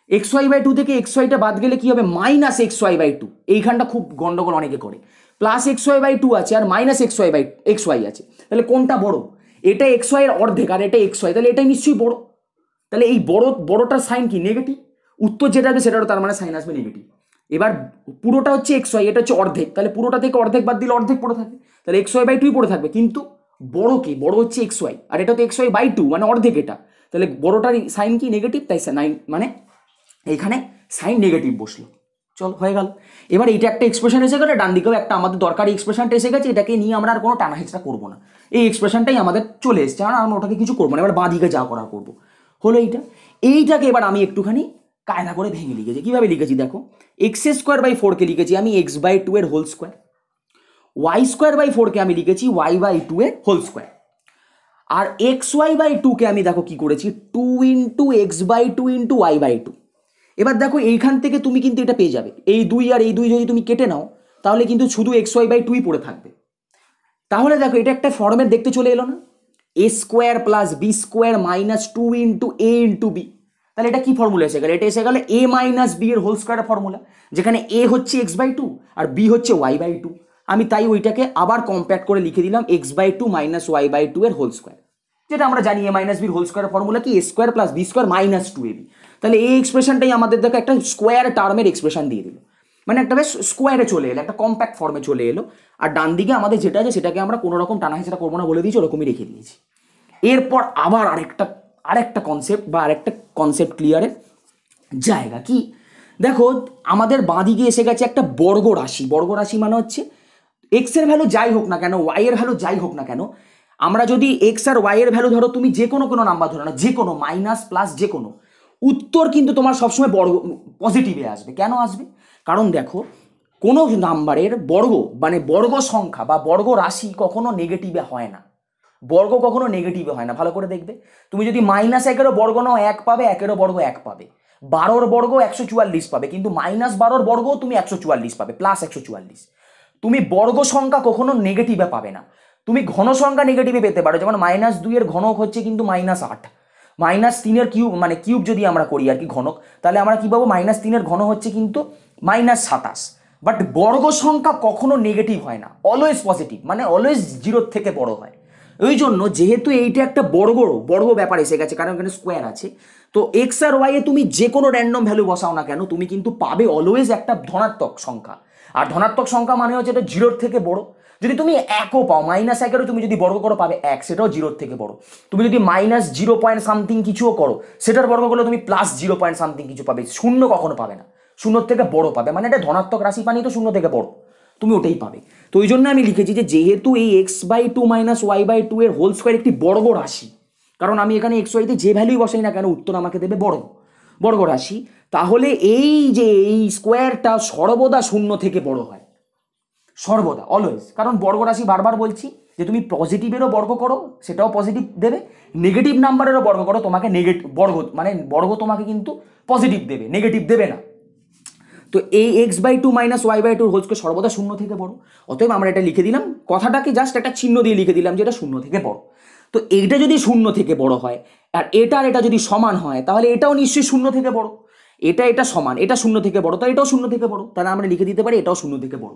এক্স ওয়াই বাই টু থেকে এক্স ওয়াইটা বাদ গেলে কি হবে? Minus x y by two. এইখানটা খুব গন্ডগোল অনেকে করে। Plus x y by two আছে আর মাইনাস এক্স ওয়াই আছে, তাহলে কোনটা বড়? এটা এক্স ওয়াই এর অর্ধেক আর এটা এক্স ওয়াই, তাহলে এটাই নিশ্চয়ই বড়। তাহলে এই বড়টার সাইন কি? নেগেটিভ। উত্তর যেটা হবে সেটারও তার মানে সাইন আসবে নেগেটিভ। এবার পুরোটা হচ্ছে এক্স ওয়াই, এটা হচ্ছে অর্ধেক, তাহলে পুরোটা থেকে অর্ধেক বাদ দিলে অর্ধেক পড়ে থাকবে, তাহলে এক্স ওয়াই বাই টুই পড়ে থাকবে। কিন্তু বড় কি? বড় হচ্ছে এক্স ওয়াই, আর এটা তো এক্স ওয়াই বাই টু মানে অর্ধেক এটা, তাহলে বড়টার সাইন কি? নেগেটিভ, তাই মানে এইখানে সাইন নেগেটিভ বসলো। চল হয়ে গেল। এবার এটা একটা এক্সপ্রেশন এসে গেলে, ডান দিকেও একটা আমাদের দরকারি এক্সপ্রেশনটা এসে গেছে, এটাকে নিয়ে আমরা আর কোনো টানাহেঁচড়া করবো না। এই এক্সপ্রেশনটাই আমাদের চলে এসছে, আমরা ওটাকে কিছু করবো না। এবার বাঁ দিকে যা করার করবো। হলো এইটাকে এবার আমি একটুখানি কায়দা করে ভেঙে লিখেছি। কিভাবে লিখেছি দেখো, এক্স স্কোয়ার বাই 4কে লিখেছি আমি এক্স বাই 2 এর whole square, y square by 4কে আমি লিখেছি ওয়াই বাই 2 এর হোল স্কোয়ার, আর এক্স ওয়াই বাই 2কে আমি দেখো কি করেছি 2 into x by 2 into y by 2। এবার দেখো এইখান থেকে তুমি কিন্তু এটা পেয়ে যাবে, এই 2 আর এই 2 যদি তুমি কেটে নাও তাহলে কিন্তু শুধু এক্স ওয়াই বাই 2ই পড়ে থাকবে। তাহলে দেখো এটা একটা ফর্মেট দেখতে চলে এলো না, a square plus b square minus 2 into a into b. তাহলে এটা কি ফর্মুলা এসে গেল? এটা এসে গেল এ মাইনাস বি এর হোল স্কোয়ারের ফর্মুলা, যেখানে এ হচ্ছে এক্স বাই 2 আর বি হচ্ছে ওয়াই বাই 2। আমি তাই ওইটাকে আবার কম্প্যাক্ট করে লিখে দিলাম x by 2 minus y by 2 এর হোল স্কোয়ার, যেটা আমরা জানি এ মাইনাস বির হোল স্কোয়ারের ফর্মুলা কি? A square plus b square minus 2ab। তাহলে এই এক্সপ্রেশনটাই আমাদের দেখো একটা স্কোয়ার টার্মের এক্সপ্রেশন দিয়ে দিল, মানে একটা বেশ স্কোয়ারে চলে এলো, একটা কম্প্যাক্ট ফর্মে চলে এলো। আর ডান দিকে আমাদের যেটা আছে সেটাকে আমরা কোনো রকম টানাহেঁচড়া করবো না বলে দিয়েছি, ওরকমই রেখে দিয়েছি। এরপর আবার আরেকটা কনসেপ্ট বা আরেকটা কনসেপ্ট ক্লিয়ারের জায়গা কি দেখো, আমাদের বাঁদিকে এসে গেছে একটা বর্গ রাশি। বর্গ রাশি মানে হচ্ছে এক্স এর ভ্যালু যাই হোক না কেন, ওয়াই এর ভ্যালু যাই হোক না কেন, আমরা যদি এক্স আর ওয়াই এর ভ্যালু ধরো তুমি যে কোনো নাম্বার ধরো না, যে কোনো মাইনাস প্লাস যে কোনো, উত্তর কিন্তু তোমার সবসময় বর্গ পজিটিভে আসবে। কেন আসবে? কারণ দেখো কোনো নাম্বারের বর্গ মানে বর্গ সংখ্যা বা বর্গ রাশি কখনো নেগেটিভে হয় না। বর্গ কখনো নেগেটিভে হয় না, ভালো করে দেখবে। তুমি যদি মাইনাস 1-এরও বর্গ নাও 1 পাবে, 1-এরও বর্গ 1 পাবে, 12-র বর্গ 144 পাবে, কিন্তু মাইনাস 12-র বর্গও তুমি 144 পাবে, প্লাস 144। তুমি বর্গ সংখ্যা কখনো নেগেটিভে পাবে না। তুমি ঘন সংখ্যা নেগেটিভে পেতে পারো, যেমন -2 এর ঘনক হচ্ছে কিন্তু -8, -3 এর কিউব মানে কিউব যদি আমরা করি আর কি ঘনক, তাহলে আমরা কি পাবো? -3 এর ঘন হচ্ছে কিন্তু -27। বাট বর্গ সংখ্যা কখনো নেগেটিভ হয় না, অলওয়েজ পজিটিভ, মানে অলওয়েজ 0 থেকে বড় হয়। ওই জন্য যেহেতু এইটা একটা বর্গ ব্যাপার এসে গেছে, কারণ এখানে স্কোয়ার আছে, তো এক্স আর ওয়াই এ তুমি যে কোনো র্যান্ডম ভ্যালু বসাও না কেন, তুমি কিন্তু পাবে অলওয়েজ একটা ধনাত্মক সংখ্যা। আর ধনাত্মক সংখ্যা মানে হচ্ছে এটা 0-র থেকে বড়। যদি তুমি 1ও পাও, -1-এরও তুমি যদি বর্গ করো পাবে 1, সেটাও 0-র থেকে বড়। তুমি যদি -0 পয়েন্ট সামথিং কিছুও করো, সেটার বর্গ করলে তুমি +0 পয়েন্ট সামথিং কিছু পাবে, শূন্য কখনো পাবে না, 0-র থেকে বড় পাবে, মানে এটা ধনাত্মক রাশি পানি তো 0 থেকে বড়, তুমি ওটাই পাবে। তো ওই জন্য আমি লিখেছি যে যেহেতু এই x by 2 minus y by 2 এর হোল স্কোয়ার একটি বর্গ রাশি, কারণ আমি এখানে এক্স ওয়াইতে যে ভ্যালুই বসাই না কেন উত্তর আমাকে দেবে বর্গ রাশি, তাহলে এই যে এই স্কোয়ারটা সর্বদা 0 থেকে বড় হয়, সর্বদা অলওয়েজ। কারণ বর্গ রাশি বারবার বলছি যে তুমি পজিটিভেরও বর্গ করো সেটাও পজিটিভ দেবে, নেগেটিভ নাম্বারেরও বর্গ করো তোমাকে নেগেটিভ বর্গ মানে বর্গ তোমাকে কিন্তু পজিটিভ দেবে, নেগেটিভ দেবে না। তো এই x/2 minus y/2 whole square সর্বদা শূন্য থেকে বড়। অতএব আমরা এটা লিখে দিলাম, কথাটাকে জাস্ট একটা চিহ্ন দিয়ে লিখে দিলাম যে এটা শূন্য থেকে বড়। তো এইটা যদি শূন্য থেকে বড় হয় আর এটা যদি সমান হয় তাহলে এটাও নিশ্চয়ই শূন্য থেকে বড়। এটা সমান, এটা শূন্য থেকে বড়, তাই এটাও শূন্য থেকে বড়, তাহলে আমরা লিখে দিতে পারি এটাও শূন্য থেকে বড়।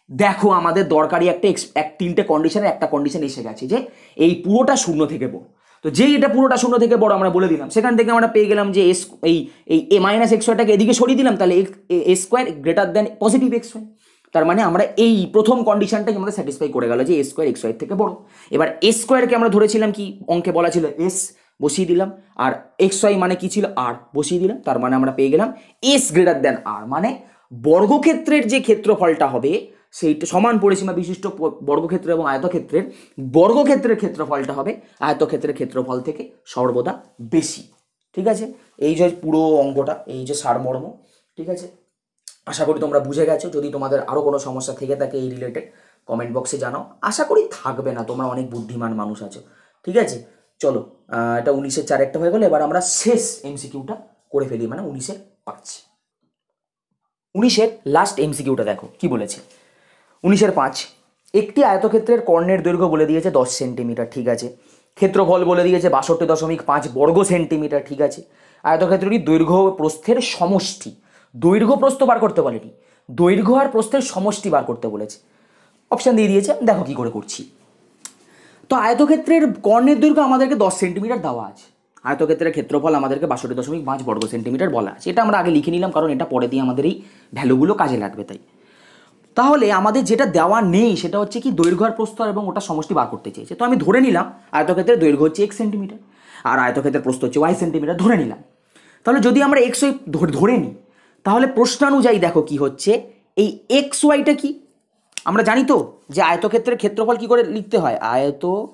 দেখো আমাদের দরকারি তিনটে কন্ডিশনের একটা কন্ডিশন এসে গেছে যে এই পুরোটা শূন্য থেকে বড়। তো যেই এটা পুরোটা শূন্য থেকে বড় আমরা বলে দিলাম, সেখান থেকে আমরা পেয়ে গেলাম যে এই মাইনাস এক্স ওয়াইটাকে এদিকে সরিয়ে দিলাম, তাহলে a square greater than positive x y. তার মানে আমরা এই প্রথম কন্ডিশনটাকে আমাদের স্যাটিসফাই করে গেল যে এ স্কোয়ার এক্স ওয়াই থেকে বড়। এবার এ স্কোয়ারকে আমরা ধরেছিলাম কি, অঙ্কে বলা ছিল এস, বসিয়ে দিলাম, আর এক্স ওয়াই মানে কি ছিল আর, বসিয়ে দিলাম। তার মানে আমরা পেয়ে গেলাম এস গ্রেটার দেন আর, মানে বর্গক্ষেত্রের যে ক্ষেত্রফলটা হবে সেইটা সমান পরিসীমা বিশিষ্ট বর্গক্ষেত্র এবং বর্গক্ষেত্রের ক্ষেত্রফলটা হবে আয়তক্ষেত্রের ক্ষেত্রফল থেকে সর্বদা বেশি। ঠিক আছে, এই যে পুরো অঙ্কটা, এই যে সারমর্ম। ঠিক আছে, আশা করি তোমরা বুঝে গেছো। যদি তোমাদের আরও কোনো সমস্যা থেকে থাকে এই রিলেটেড কমেন্ট বক্সে জানাও, আশা করি থাকবে না, তোমরা অনেক বুদ্ধিমান মানুষ আছো। ঠিক আছে, চলো এটা 19-এর 4 একটা হয়ে গেল। এবার আমরা শেষ এমসিকিউটা করে ফেলি, মানে 19-এর 5। 19-এর লাস্ট এমসিকিউটা দেখো কি বলেছে। 19-এর 5, একটি আয়তক্ষেত্রের কর্ণের দৈর্ঘ্য বলে দিয়েছে 10 সেন্টিমিটার। ঠিক আছে, ক্ষেত্রফল বলে দিয়েছে 62.5 বর্গ সেন্টিমিটার। ঠিক আছে, আয়তক্ষেত্রটি দৈর্ঘ্য প্রস্থের সমষ্টি, দৈর্ঘ্য প্রস্থ বার করতে বলেনি, দৈর্ঘ্য আর প্রস্থের সমষ্টি বার করতে বলেছে। অপশান দিয়ে দিয়েছে, দেখো কি করে করছি। তো আয়তক্ষেত্রের কর্ণের দৈর্ঘ্য আমাদেরকে 10 সেন্টিমিটার দেওয়া আছে, আয়তক্ষেত্রের ক্ষেত্রফল আমাদেরকে 62.5 বর্গ সেন্টিমিটার বলা আছে। এটা আমরা আগে লিখে নিলাম, কারণ এটা পরে দিয়ে আমাদের এই ভ্যালুগুলো কাজে লাগবে। তাহলে আমাদের যেটা দেওয়া নেই সেটা হচ্ছে কি দৈর্ঘ্য আর প্রস্থ, এবং ওটা সমষ্টি বার করতে চেয়েছে। তো আমি ধরে নিলাম আয়তক্ষেত্রের দৈর্ঘ্য হচ্ছে x সেন্টিমিটার আর আয়তক্ষেত্রের প্রস্থ হচ্ছে y সেন্টিমিটার, ধরে নিলাম। তাহলে যদি আমরা এক্স ওয়াই ধরে নিই, তাহলে প্রশ্নানুযায়ী দেখো কি হচ্ছে, এই এক্স ওয়াইটা কি আমরা জানি তো যে আয়তক্ষেত্রের ক্ষেত্রফল কি করে লিখতে হয়, আয়তক্ষেত্রের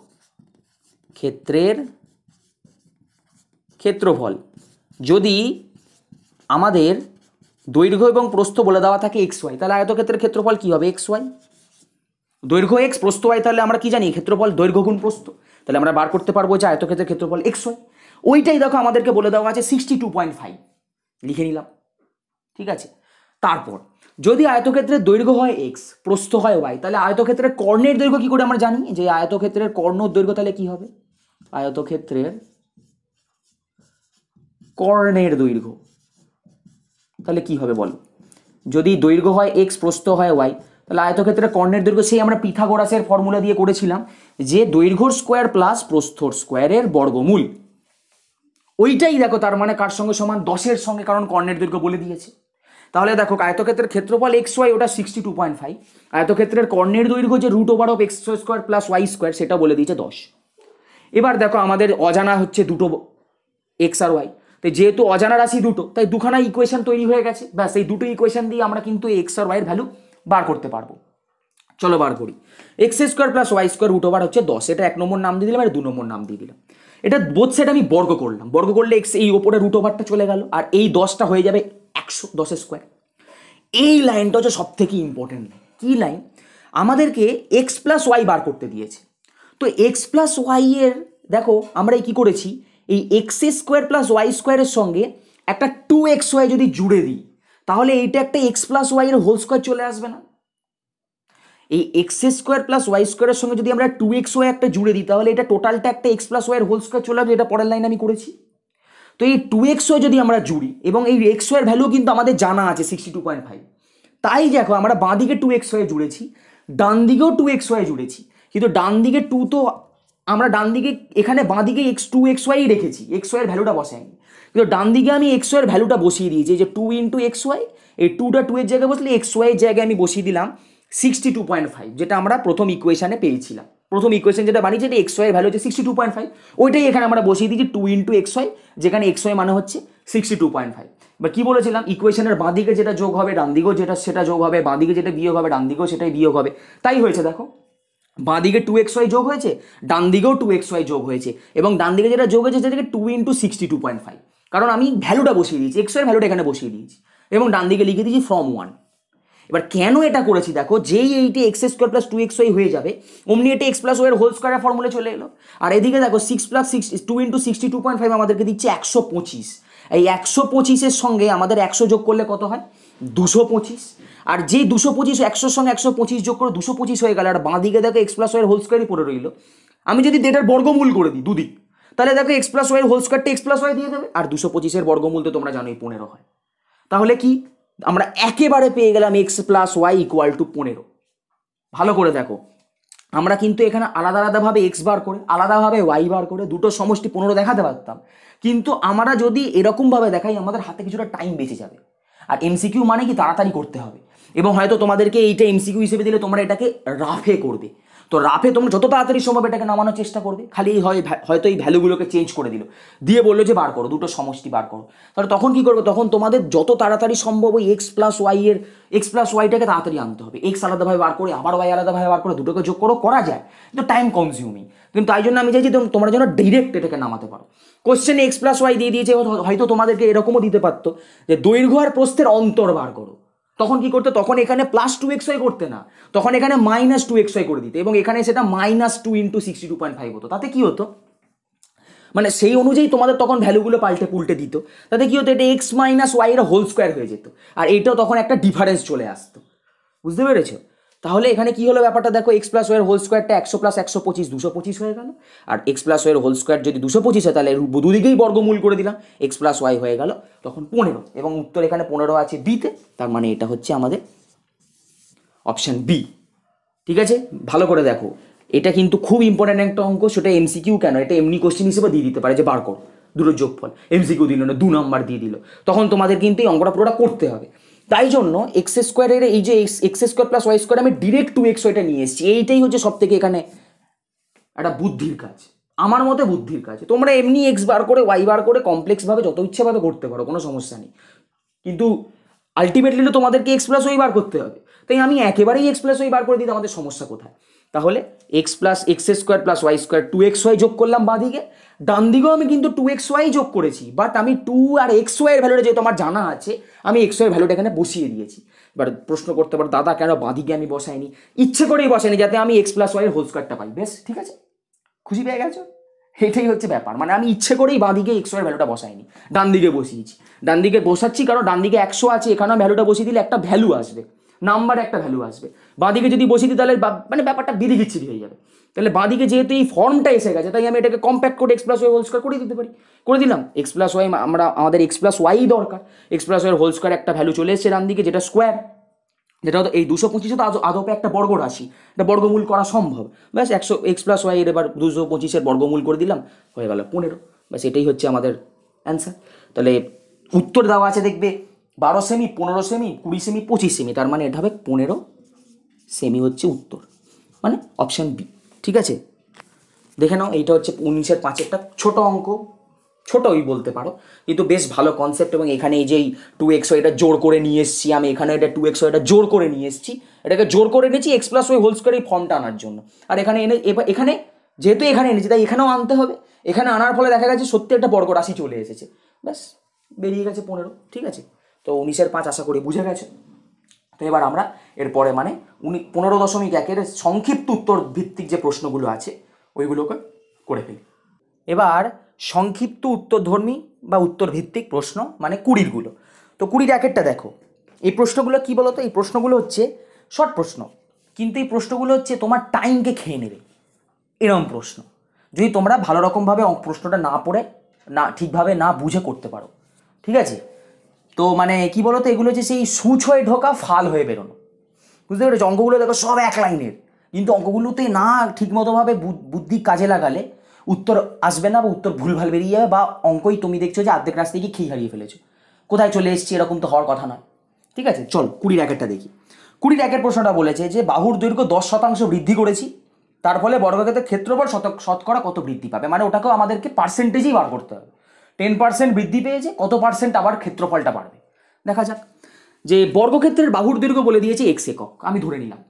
ক্ষেত্রফল যদি আমাদের দৈর্ঘ্য এবং প্রস্থ বলে দেওয়া থাকে এক্স ওয়াই, তাহলে আয়তক্ষেত্রের ক্ষেত্রফল কি হবে, এক্স ওয়াই। দৈর্ঘ্য এক্স, প্রস্থ ওয়াই, তাহলে আমরা কি জানি ক্ষেত্রফল দৈর্ঘ্য গুণ প্রস্থ, তাহলে আমরা বার করতে পারবো যে আয়তক্ষেত্রের ক্ষেত্রফল এক্স ওয়াই। ওইটাই দেখো আমাদেরকে বলে দেওয়া আছে 62.5, লিখে নিলাম। ঠিক আছে, তারপর যদি আয়তক্ষেত্রের দৈর্ঘ্য হয় এক্স, প্রস্থ হয় ওয়াই, তাহলে আয়তক্ষেত্রের কর্ণের দৈর্ঘ্য কি করে আমরা জানি, যে আয়তক্ষেত্রের কর্ণর দৈর্ঘ্য তাহলে কি হবে, আয়তক্ষেত্রের কর্ণের দৈর্ঘ্য তাহলে কি হবে বলো। যদি দৈর্ঘ্য হয় এক্স, প্রস্থ হয় ওয়াই, তাহলে আয়তক্ষেত্রের কর্ণের দৈর্ঘ্য সেই আমরা পিথাগোরাসের ফর্মুলা দিয়ে করেছিলাম যে দৈর্ঘ্যর স্কোয়ার প্লাস প্রস্থর স্কোয়ারের বর্গমূল। ওইটাই দেখো, তার মানে কার সঙ্গে সমান, 10-এর সঙ্গে, কারণ কর্ণের দৈর্ঘ্য বলে দিয়েছে। তাহলে দেখো আয়তক্ষেত্রের ক্ষেত্রফল এক্স ওয়াই ওটা 62.5, আয়তক্ষেত্রের কর্ণের দৈর্ঘ্য যে √ওভার x square plus y square সেটা বলে দিয়েছে 10। এবার দেখো আমাদের অজানা হচ্ছে দুটো এক্স আর ওয়াই, তো যেহেতু অজানা রাশি দুটো, তাই দুখানা ইকুয়েশন তৈরি হয়ে গেছে। ব্যাস এই দুটো ইকুয়েশন দিয়ে আমরা কিন্তু এক্স আর ওয়াইয়ের ভ্যালু বার করতে পারবো। চলো বার করি। X square plus y square √ওভার হচ্ছে 10, এটা 1 নম্বর নাম দিয়ে দিলাম, এটা 2 নম্বর নাম দিয়ে দিলাম। এটা বোথ সাইড আমি বর্গ করলাম, বর্গ করলে এক্স এই ওপরে √ওভারটা চলে গেল, আর এই 10টা হয়ে যাবে 110 স্কোয়ার। এই লাইনটা হচ্ছে সব থেকে ইম্পর্টেন্ট। কি লাইন, আমাদেরকে এক্স প্লাস ওয়াই বার করতে দিয়েছে। তো এক্স প্লাস ওয়াই এর দেখো আমরা কি করেছি, এই এক্স স্কোয়ার প্লাস ওয়াই স্কোয়ারের সঙ্গে একটা 2xy যদি জুড়ে দিই, তাহলে এইটা একটা এক্স প্লাস ওয়াই এর হোল স্কোয়ার চলে আসবে না। এই এক্স স্কোয়ার প্লাস ওয়াই স্কোয়ারের সঙ্গে যদি আমরা 2xy একটা জুড়ে দিই, তাহলে এটা টোটালটা একটা এক্স প্লাস ওয়াই এর হোল স্কোয়ার চলে আসবে, এটা পরের লাইন আমি করেছি। তো এই 2xy যদি আমরা জুড়ি, এবং এই এক্স ওয়াই এর ভ্যালু কিন্তু আমাদের জানা আছে 62.5, তাই দেখো আমরা বাঁ দিকে 2xy জুড়েছি, ডান দিকেও 2xy জুড়েছি, কিন্তু ডান দিকে 2 তো আমরা ডান দিকে এখানে বাঁ দিকে 2xy রেখেছি, xy এর ভ্যালুটা বসাইনি, কিন্তু ডান দিকে আমি xy এর ভ্যালুটা বসিয়ে দিয়েছি, যে 2 × xy, এই 2টা 2 এর জায়গায় বসলে xy এর জায়গায় আমি বসিয়ে দিলাম 62.5, যেটা আমরা প্রথম ইকুয়েশনে পেয়েছিলাম। প্রথম ইকুয়েশন যেটা বানিয়েছি এটা xy এর ভ্যালু হচ্ছে 62.5, ওইটাই এখানে আমরা বসিয়ে দিয়েছি 2 × xy, যেখানে xy মানে হচ্ছে 62.5। বা কি বলেছিলাম, ইকুয়েশনের বাঁ দিকে যেটা যোগ হবে ডান দিকেও সেটা যোগ হবে, বাঁ দিকে যেটা বিয়োগ হবে ডান দিকেও সেটাই বিয়োগ হবে। তাই হয়েছে দেখো, বাঁ দিকে 2xy যোগ হয়েছে, ডান দিকেও 2xy যোগ হয়েছে, এবং ডান দিকে যেটা যোগ হয়েছে সেটাকে 2 × 62.5, কারণ আমি ভ্যালুটা বসিয়ে দিয়েছি, xy এর ভ্যালুটা এখানে বসিয়ে দিয়েছি, এবং ডান দিকে লিখে দিয়েছি from 1। এবার কেন এটা করেছি দেখো, যেই এইটি এক্স স্কোয়ার প্লাস 2xy হয়ে যাবে, অমনি এটা এক্স প্লাস ওয়াই এর হোল স্কোয়ারের ফর্মুলা চলে এলো। আর এদিকে দেখো 6 + 6 2 × 62.5 আমাদেরকে দিচ্ছে 125, এই 125-এর সঙ্গে আমাদের 100 যোগ করলে কত হয়? 225। আর যেই 225 100-র সঙ্গে 125 যোগ করে 225 হয়ে গেল, আর বাঁ দিকে দেখো এক্স প্লাস ওয়াই হোল স্কোয়ারই পড়ে রইল। আমি যদি এটার বর্গমূল করে দিই দুদিক, তাহলে দেখো এক্স প্লাস ওয়াই হোল স্কোয়ারটা এক্স প্লাস ওয়াই দিয়ে দেবে, আর 225-এর বর্গমূল তো তোমরা জানোই 15 হয়। তাহলে কি আমরা একেবারে পেয়ে গেলাম x plus y equal to 15। ভালো করে দেখো, আমরা কিন্তু এখানে আলাদা আলাদাভাবে এক্স বার করে আলাদাভাবে ওয়াই বার করে দুটো সমষ্টি 15 দেখাতে পারতাম, কিন্তু আমরা যদি এরকমভাবে দেখাই আমাদের হাতে কিছুটা টাইম বেঁচে যাবে। আর এমসিকিউ মানে কি তাড়াতাড়ি করতে হবে, এবং হয়তো তোমাদেরকে এইটা এমসিকিউ হিসেবে দিলে তোমরা এটাকে রাফে করবে। তো রাফে তোমরা যত তাড়াতাড়ি সম্ভব এটাকে নামানোর চেষ্টা করবে। খালি হয়তো এই ভ্যালুগুলোকে চেঞ্জ করে দিল, দিয়ে বললো যে বার করো, দুটো সমষ্টি বার করো। তাহলে তখন কি করবে? তখন তোমাদের যত তাড়াতাড়ি সম্ভব ওই এক্স প্লাস ওয়াইটাকে তাড়াতাড়ি আনতে হবে। এক্স আলাদাভাবে বার করে আবার ওয়াই আলাদাভাবে বার করে দুটোকে যোগ করো, করা যায়, কিন্তু টাইম কনজিউমিং। কিন্তু তাই জন্য আমি চাইছি তোমরা যেন ডিরেক্ট এটাকে নামাতে পারো। কোশ্চেনে এক্স প্লাস ওয়াই দিয়ে দিয়েছে, হয়তো তোমাদেরকে এরকমও দিতে পারতো যে দৈর্ঘ্য আর প্রস্থের অন্তর বার করো। তখন কি করতে? তখন এখানে প্লাস 2xy করতে না, তখন এখানে মাইনাস 2xy করে দিতে, এবং এখানে সেটা -2 × 62.5 হতো। তাতে কি হতো? মানে সেই অনুযায়ী তোমাদের তখন ভ্যালুগুলো পাল্টে দিত। তাতে কি হতো? এটা এক্স মাইনাস ওয়াই এর হোল স্কোয়ার হয়ে যেত, আর এইটাও তখন একটা ডিফারেন্স চলে আসতো। বুঝতে পেরেছো? তাহলে এখানে কি হলো ব্যাপারটা দেখো, এক্স প্লাস ওয়াই এর হোল স্কোয়ারটা 100 + 125 225 হয়ে গেল, আর এক্স প্লাস ওয়াই এর হোল স্কোয়ার যদি 225 হয় তাহলে দুদিকেই বর্গমূল করে দিলাম, এক্স প্লাস ওয়াই হয়ে গেল তখন 15, এবং উত্তর এখানে 15 আছে বিতে। তার মানে এটা হচ্ছে আমাদের অপশান বি। ঠিক আছে, ভালো করে দেখো, এটা কিন্তু খুব ইম্পর্ট্যান্ট একটা অঙ্ক। সেটা এমসিকিউ কেন, এটা এমনি কোশ্চেন হিসেবে দিয়ে দিতে পারে যে বার কর দুটো যোগফল, এমসিকিউ দিল না, 2 নম্বর দিয়ে দিল, তখন তোমাদের কিন্তু এই অঙ্কটা পুরোটা করতে হবে। তাই জন্য এক্স স্কোয়ারের এই যে x square plus y square আমি ডিরেক্ট 2xyটা নিয়ে এসেছি। এইটাই হচ্ছে সব থেকে এখানে একটা বুদ্ধির কাজ, আমার মতে বুদ্ধির কাজ। তোমরা এমনি এক্স বার করে ওয়াই বার করে কমপ্লেক্সভাবে যত ইচ্ছাভাবে করতে পারো, কোনো সমস্যা নেই, কিন্তু আলটিমেটলি তো তোমাদেরকে এক্স প্লাস ওয়াই বার করতে হবে। তাই আমি একেবারেই এক্স প্লাস ওয়াই বার করে দিতে আমাদের সমস্যা কোথায়? তাহলে x square plus y square 2xy যোগ করলাম বাঁ দিকে, ডান দিকেও আমি কিন্তু 2xy যোগ করেছি, বাট আমি 2 আর xy এর ভ্যালুটা যেহেতু আমার জানা আছে, আমি xy এর ভ্যালুটা এখানে বসিয়ে দিয়েছি। এবার প্রশ্ন করতে পারো দাদা কেন বাঁ দিকে আমি বসাইনি? ইচ্ছে করেই বসাইনি যাতে আমি এক্স প্লাস ওয়াই এর হোল স্কোয়ারটা পাই। বেশ, ঠিক আছে, খুশি পেয়ে গেছো? এটাই হচ্ছে ব্যাপার, মানে আমি ইচ্ছে করেই বাঁ দিকে এক্স ওয়াই ভ্যালুটা বসাইনি, ডান দিকে বসিয়েছি। ডান দিকে বসাচ্ছি কারণ ডান দিকে 100 আছে, এখানেও ভ্যালুটা বসিয়ে দিলে একটা ভ্যালু আসবে, নাম্বার একটা ভ্যালু আসবে। বাঁ দিকে যদি বসিয়ে দিই তাহলে মানে ব্যাপারটা বিদিকিচ্ছিরি হয়ে যাবে। তাহলে বাঁ দিকে যেহেতু এই ফর্মটা এসে গেছে, তাই আমি এটাকে কম্প্যাক্ট করে x plus y whole square করে দিতে পারি, করে দিলাম। এক্স প্লাস ওয়াই আমাদের এক্স প্লাস ওয়াই দরকার, x plus y whole square একটা ভ্যালু চলে এসেছে ডান দিকে, যেটা স্কোয়ার, যেটা হতো এই 225 তো আদপে একটা বর্গ রাশি, এটা বর্গমূল করা সম্ভব। ব্যাস এক্স প্লাস ওয়াই এর এবার 225-এর বর্গমূল করে দিলাম, হয়ে গেল 15। ব্যাস এটাই হচ্ছে আমাদের অ্যান্সার। তাহলে উত্তর দেওয়া আছে দেখবে 12 সেমি, 15 সেমি, 20 সেমি, 25 সেমি, তার মানে এটা হবে 15 সেমি হচ্ছে উত্তর, মানে অপশান বি। ঠিক আছে, দেখে নাও, এইটা হচ্ছে 19-এর 5-এরটা ছোট অঙ্ক, ছোটই বলতে পারো, কিন্তু বেশ ভালো কনসেপ্ট। এবং এখানে এই যে 2xy এটা জোর করে নিয়ে এসেছি আমি, এখানে এটা 2xy এটা জোর করে নিয়ে এসেছি, এটাকে জোর করে এনেছি x plus y whole square এই ফর্মটা আনার জন্য। আর এখানে এখানে যেহেতু এখানে এনেছি তাই এখানেও আনতে হবে। এখানে আনার ফলে দেখা গেছে সত্যি একটা বর্গ রাশি চলে এসেছে, ব্যাস বেরিয়ে গেছে 15। ঠিক আছে, তো 19-এর 5 আশা করি বুঝে গেছে। তো এবার আমরা এরপরে মানে 15.1-এর সংক্ষিপ্ত উত্তর ভিত্তিক যে প্রশ্নগুলো আছে ওইগুলোকে করে ফেলি। এবার সংক্ষিপ্ত উত্তরধর্মী বা উত্তর ভিত্তিক প্রশ্ন মানে 20-গুলো। তো 20-র একেরটা দেখো, এই প্রশ্নগুলো কি বলতো? এই প্রশ্নগুলো হচ্ছে শর্ট প্রশ্ন, কিন্তু এই প্রশ্নগুলো হচ্ছে তোমার টাইমকে খেয়ে নেবে, এরকম প্রশ্ন, যদি তোমরা ভালো রকমভাবে প্রশ্নটা না পড়ে না ঠিকভাবে না বুঝে করতে পারো। ঠিক আছে, তো মানে কি বলতো, এগুলো হচ্ছে সেই সুচ হয়ে ঢোকা ফাল হয়ে বেরোনো। বুঝতে পেরেছো? অঙ্কগুলো দেখো সব এক লাইনের, কিন্তু অঙ্কগুলোতে না ঠিকমতোভাবে বুদ্ধি কাজে লাগালে উত্তর আসবে না, বা উত্তর ভুলভাল বেরিয়ে যাবে, বা অঙ্কই তুমি দেখছো যে অর্ধেক রাস্তায় গিয়ে খেই হারিয়ে ফেলেছো, কোথায় চলে এসেছি, এরকম তো হওয়ার কথা নয়। ঠিক আছে, চল 20-র একেরটা দেখি। 20-র একের প্রশ্নটা বলেছে যে বাহুর দৈর্ঘ্য 10% বৃদ্ধি করেছি, তার ফলে বর্গক্ষেত্রের ক্ষেত্রফল শতকরা কত বৃদ্ধি পাবে? মানে ওটাকেও আমাদেরকে পার্সেন্টেজেই বার করতে হবে। 10% বৃদ্ধি পেয়েছে, কত পার্সেন্ট আবার ক্ষেত্রফলটা বাড়বে দেখা যাক। যে বর্গক্ষেত্রের বাহুর দৈর্ঘ্য বলে দিয়েছে এক্স একক, আমি ধরে নিলাম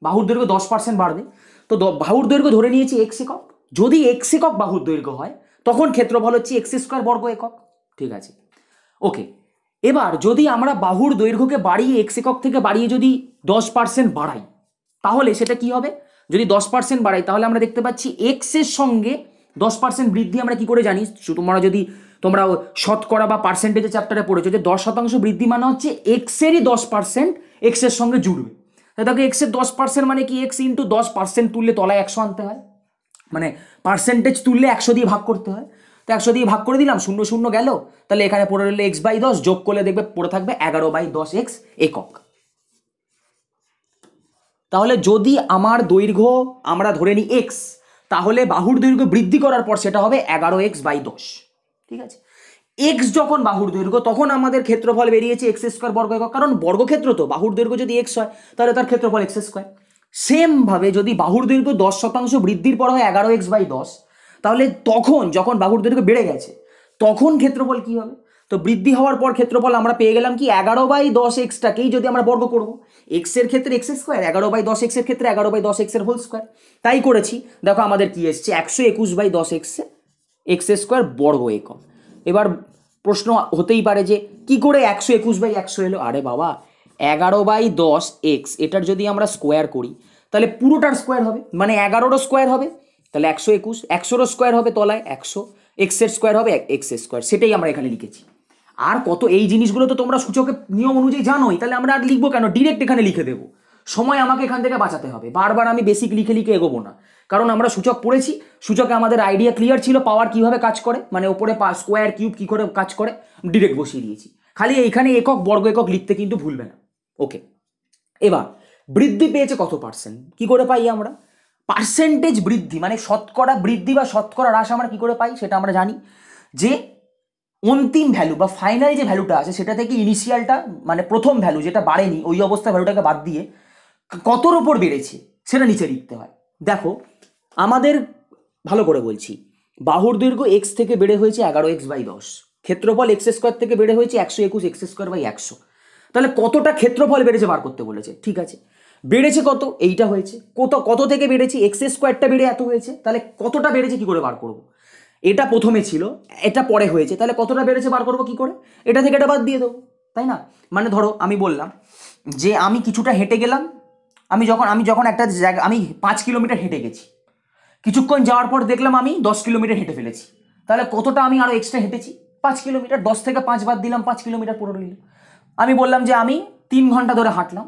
বাহুর দৈর্ঘ্য 10% বাড়বে, তো বাহুর দৈর্ঘ্য ধরে নিয়েছি এক্স একক। যদি এক্স একক বাহুর দৈর্ঘ্য হয় তখন ক্ষেত্রফল হচ্ছে এক্স স্কোয়ার বর্গ একক। ঠিক আছে, ওকে। এবার যদি আমরা বাহুর দৈর্ঘ্যকে বাড়িয়ে এক্স একক থেকে বাড়িয়ে যদি 10% বাড়াই, তাহলে সেটা কি হবে? যদি 10% বাড়াই তাহলে আমরা দেখতে পাচ্ছি এক্স এর সঙ্গে 10% বৃদ্ধি আমরা কি করে জানি? তোমরা যদি তোমরা শতকরা বা পার্সেন্টেজের চ্যাপ্টারে পড়েছো যে 10% বৃদ্ধি মানে হচ্ছে এক্সেরই 10% এক্সের সঙ্গে জুড়বে। তাই দেখো এক্সের 10% মানে কি, এক্স ইন্টু 10% তুললে তলায় 100 আনতে হয়, মানে পার্সেন্টেজ তুললে 100 দিয়ে ভাগ করতে হয়। তো 100 দিয়ে ভাগ করে দিলাম, 0 0 গেল, তাহলে এখানে পড়ে রইল x/10, যোগ করলে দেখবে পড়ে থাকবে 11/10 একক। তাহলে যদি আমার দৈর্ঘ্য আমরা ধরে নিই x, তাহলে বাহুর দৈর্ঘ্য বৃদ্ধি করার পর সেটা হবে 11x/10। ঠিক আছে, x যখন বাহুর দৈর্ঘ্য তখন আমাদের ক্ষেত্রফল বেরিয়েছে x² বর্গ একক, কারণ বর্গক্ষেত্র তো, বাহুর দৈর্ঘ্য যদি x হয় তাহলে তার ক্ষেত্রফল x²। সেম ভাবে যদি বাহুর দৈর্ঘ্য 10% বৃদ্ধির পর হয় 11x/10, তাহলে তখন যখন বাহুর দৈর্ঘ্য বেড়ে গেছে তখন ক্ষেত্রফল কি হবে? তো বৃদ্ধি হওয়ার পর ক্ষেত্রফল আমরা পেয়ে গেলাম কি 11/10xটাকেই যদি আমরা বর্গ করব, x এর ক্ষেত্রে x², 11/10x এর ক্ষেত্রে 11/10x এর হোল স্কয়ার, তাই করেছি। দেখো আমাদের কি এসছে 121/10x x² বর্গ একক। এবার প্রশ্ন হতেই পারে যে কি করে 121/100 এলো? আরে বাবা, 11/10x এটার যদি আমরা স্কোয়ার করি তাহলে পুরোটার স্কোয়ার হবে, মানে 11রও স্কোয়ার হবে, তাহলে 121, 100রও স্কোয়ার হবে তলায় 100, এক্সের স্কোয়ার হবে x², সেটাই আমরা এখানে লিখেছি। আর কত এই জিনিসগুলো তো তোমরা সূচকের নিয়ম অনুযায়ী জানোই, তাহলে আমরা আর লিখবো কেন, ডিরেক্ট এখানে লিখে দেবো। সময় আমাকে এখান থেকে বাঁচাতে হবে, বারবার আমি বেসিক লিখে লিখে এগোবো না, কারণ আমরা সূচক পড়েছি, সূচকে আমাদের আইডিয়া ক্লিয়ার ছিল পাওয়ার কিভাবে কাজ করে, মানে ওপরে স্কোয়ার কিউব কি করে কাজ করে, ডিরেক্ট বসিয়ে দিয়েছি। খালি এইখানে একক বর্গ একক লিখতে কিন্তু ভুলবে না। ওকে, এবার বৃদ্ধি পেয়েছে কত পার্সেন্ট, কি করে পাই আমরা? পার্সেন্টেজ বৃদ্ধি মানে শতকরা বৃদ্ধি বা শতকরা হ্রাস আমরা কি করে পাই সেটা আমরা জানি, যে অন্তিম ভ্যালু বা ফাইনাল যে ভ্যালুটা আছে সেটা থেকে ইনিশিয়ালটা মানে প্রথম ভ্যালু যেটা বাড়েনি ওই অবস্থায় ভ্যালুটাকে বাদ দিয়ে কতর ওপর বেড়েছে সেটা নিচে লিখতে হয়। দেখো আমাদের ভালো করে বলছি, বাহুর দৈর্ঘ্য x থেকে বেড়ে হয়েছে 11x/10, ক্ষেত্রফল x² থেকে বেড়ে হয়েছে 121x²/100, তাহলে কতটা ক্ষেত্রফল বেড়েছে বার করতে বলেছে। ঠিক আছে, বেড়েছে কত, এইটা হয়েছে কত থেকে বেড়েছে, x² বেড়ে এত হয়েছে, তাহলে কতটা বেড়েছে কি করে বার করব? এটা প্রথমে ছিল, এটা পরে হয়েছে, তাহলে কতটা বেড়েছে বার করবো কি করে? এটা থেকে এটা বাদ দিয়ে দেবো, তাই না? মানে ধরো আমি বললাম যে আমি কিছুটা হেঁটে গেলাম, আমি যখন একটা জায়গা আমি 5 কিলোমিটার হেঁটে গেছি, কিছুক্ষণ যাওয়ার পর দেখলাম আমি 10 কিলোমিটার হেঁটে ফেলেছি, তাহলে কতটা আমি আরো এক্সট্রা হেঁটেছি? 5 কিলোমিটার, 10 থেকে 5 বাদ দিলাম, 5 কিলোমিটার পুরো রইল। আমি বললাম যে আমি 3 ঘন্টা ধরে হাঁটলাম,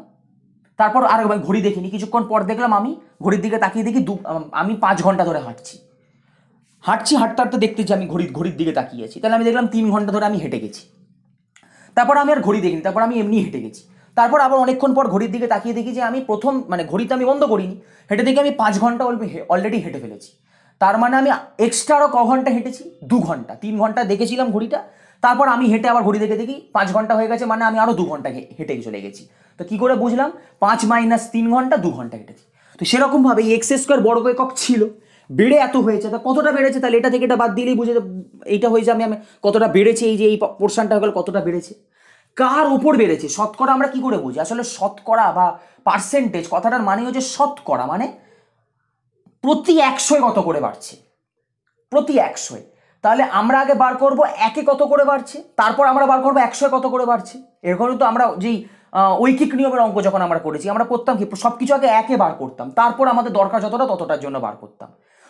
তারপর আর ঘড়ি দেখিনি, কিছুক্ষণ পর দেখলাম আমি ঘড়ির দিকে তাকিয়ে দেখি আমি 5 ঘন্টা ধরে হাঁটতে হাঁটতে দেখতে যে আমি ঘড়ির দিকে তাকিয়ে আছি, তাহলে আমি দেখলাম 3 ঘন্টা ধরে আমি হেঁটে গেছি। তারপর আমি আর ঘড়ি দেখিনি, তারপর আমি এমনি হেঁটে গেছি, তারপর আবার অনেকক্ষণ পর ঘড়ির দিকে তাকিয়ে দেখি যে আমি প্রথম মানে ঘড়িতে আমি বন্ধ করিনি, হেঁটে দেখি আমি 5 ঘন্টা অলরেডি হেঁটে ফেলেছি। তার মানে আমি এক্সট্রা আরও ঘন্টা হেঁটেছি, 2 ঘন্টা, 3 ঘন্টা দেখেছিলাম ঘড়িটা, তারপর আমি হেঁটে আবার ঘড়ি দেখে দেখি 5 ঘন্টা হয়ে গেছে, মানে আমি আরও 2 ঘন্টা হেঁটে চলে গেছি। তো কি করে বুঝলাম? 5 - 3 ঘন্টা, 2 ঘন্টা হেঁটেছি। তো সেরকমভাবে x² বর্গ একক ছিল, বেড়ে এত হয়েছে, তা কতটা বেড়েছে, তাহলে এটা থেকে এটা বাদ দিলেই বুঝে এইটা হয়েছে আমি কতটা বেড়েছে, এই যে এই পোর্শনটা হয়ে গেল কতটা বেড়েছে। কার উপর বেড়েছে? শতকরা আমরা কি করে বুঝি? আসলে শতকরা বা পার্সেন্টেজ কথাটার মানে হচ্ছে শতকরা, মানে প্রতি 100 কত করে বাড়ছে, প্রতি 100। তাহলে আমরা আগে বার করব একে কত করে বাড়ছে, তারপর আমরা বার করবো 100 কত করে বাড়ছে। এরকম তো আমরা যেই ঐকিক নিয়মের অঙ্ক যখন আমরা করেছি আমরা করতাম কি, সবকিছু আগে একে বার করতাম, তারপর আমাদের দরকার যতটা ততটার জন্য বার করতাম।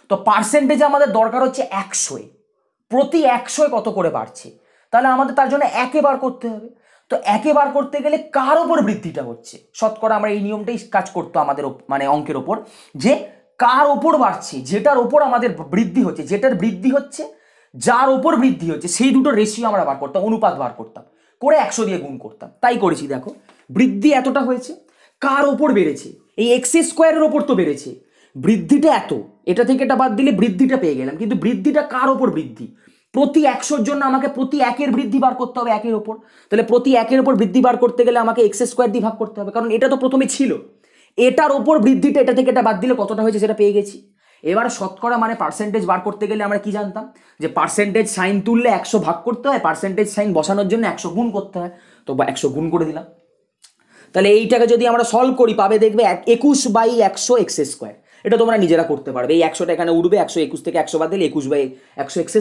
তো পার্সেন্টেজে আমাদের দরকার হচ্ছে 100, প্রতি 100 কত করে বাড়ছে, তাহলে আমাদের তার জন্য একে বার করতে হবে। তো একে বার করতে গেলে কার ওপর বৃদ্ধিটা হচ্ছে, শতকরা আমরা এই নিয়মটাই কাজ করতো আমাদের মানে অঙ্কের ওপর, যে কার ওপর বাড়ছে, যেটার ওপর আমাদের বৃদ্ধি হচ্ছে, যেটার বৃদ্ধি হচ্ছে যার ওপর বৃদ্ধি হচ্ছে সেই দুটো রেশিও আমরা বার করতাম, অনুপাত বার করতাম, করে 100 দিয়ে গুণ করতাম। তাই করেছি। দেখো বৃদ্ধি এতটা হয়েছে, কার ওপর বেড়েছে, এই x² ওপর তো বেড়েছে, বৃদ্ধিটা এত, এটা থেকে এটা বাদ দিলে বৃদ্ধিটা পেয়ে গেলাম, কিন্তু বৃদ্ধিটা কার ওপর বৃদ্ধি? প্রতি 100 জন্য আমাকে প্রতি 1-এর বৃদ্ধি বার করতে হবে 1-এর ওপর, তাহলে প্রতি 1-এর ওপর বৃদ্ধি বার করতে গেলে আমাকে x² দিয়ে ভাগ করতে হবে, কারণ এটা তো প্রথমে ছিল, এটার ওপর বৃদ্ধিটা এটা থেকে এটা বাদ দিলে কতটা হয়েছে সেটা পেয়ে গেছি। এবার শতকরা মানে পার্সেন্টেজ বার করতে গেলে আমরা কি জানতাম, যে পার্সেন্টেজ সাইন তুললে 100 ভাগ করতে হয়, পার্সেন্টেজ সাইন বসানোর জন্য 100 গুণ করতে হয়, তো 100 গুণ করে দিলাম। তাহলে এইটাকে যদি আমরা সলভ করি পাবে দেখবে 21/100 x², এটা তোমরা নিজেরা করতে পারবে, এই 100টা এখানে উঠবে, 121 থেকে 100 বাদ দিলে 21/100 x²।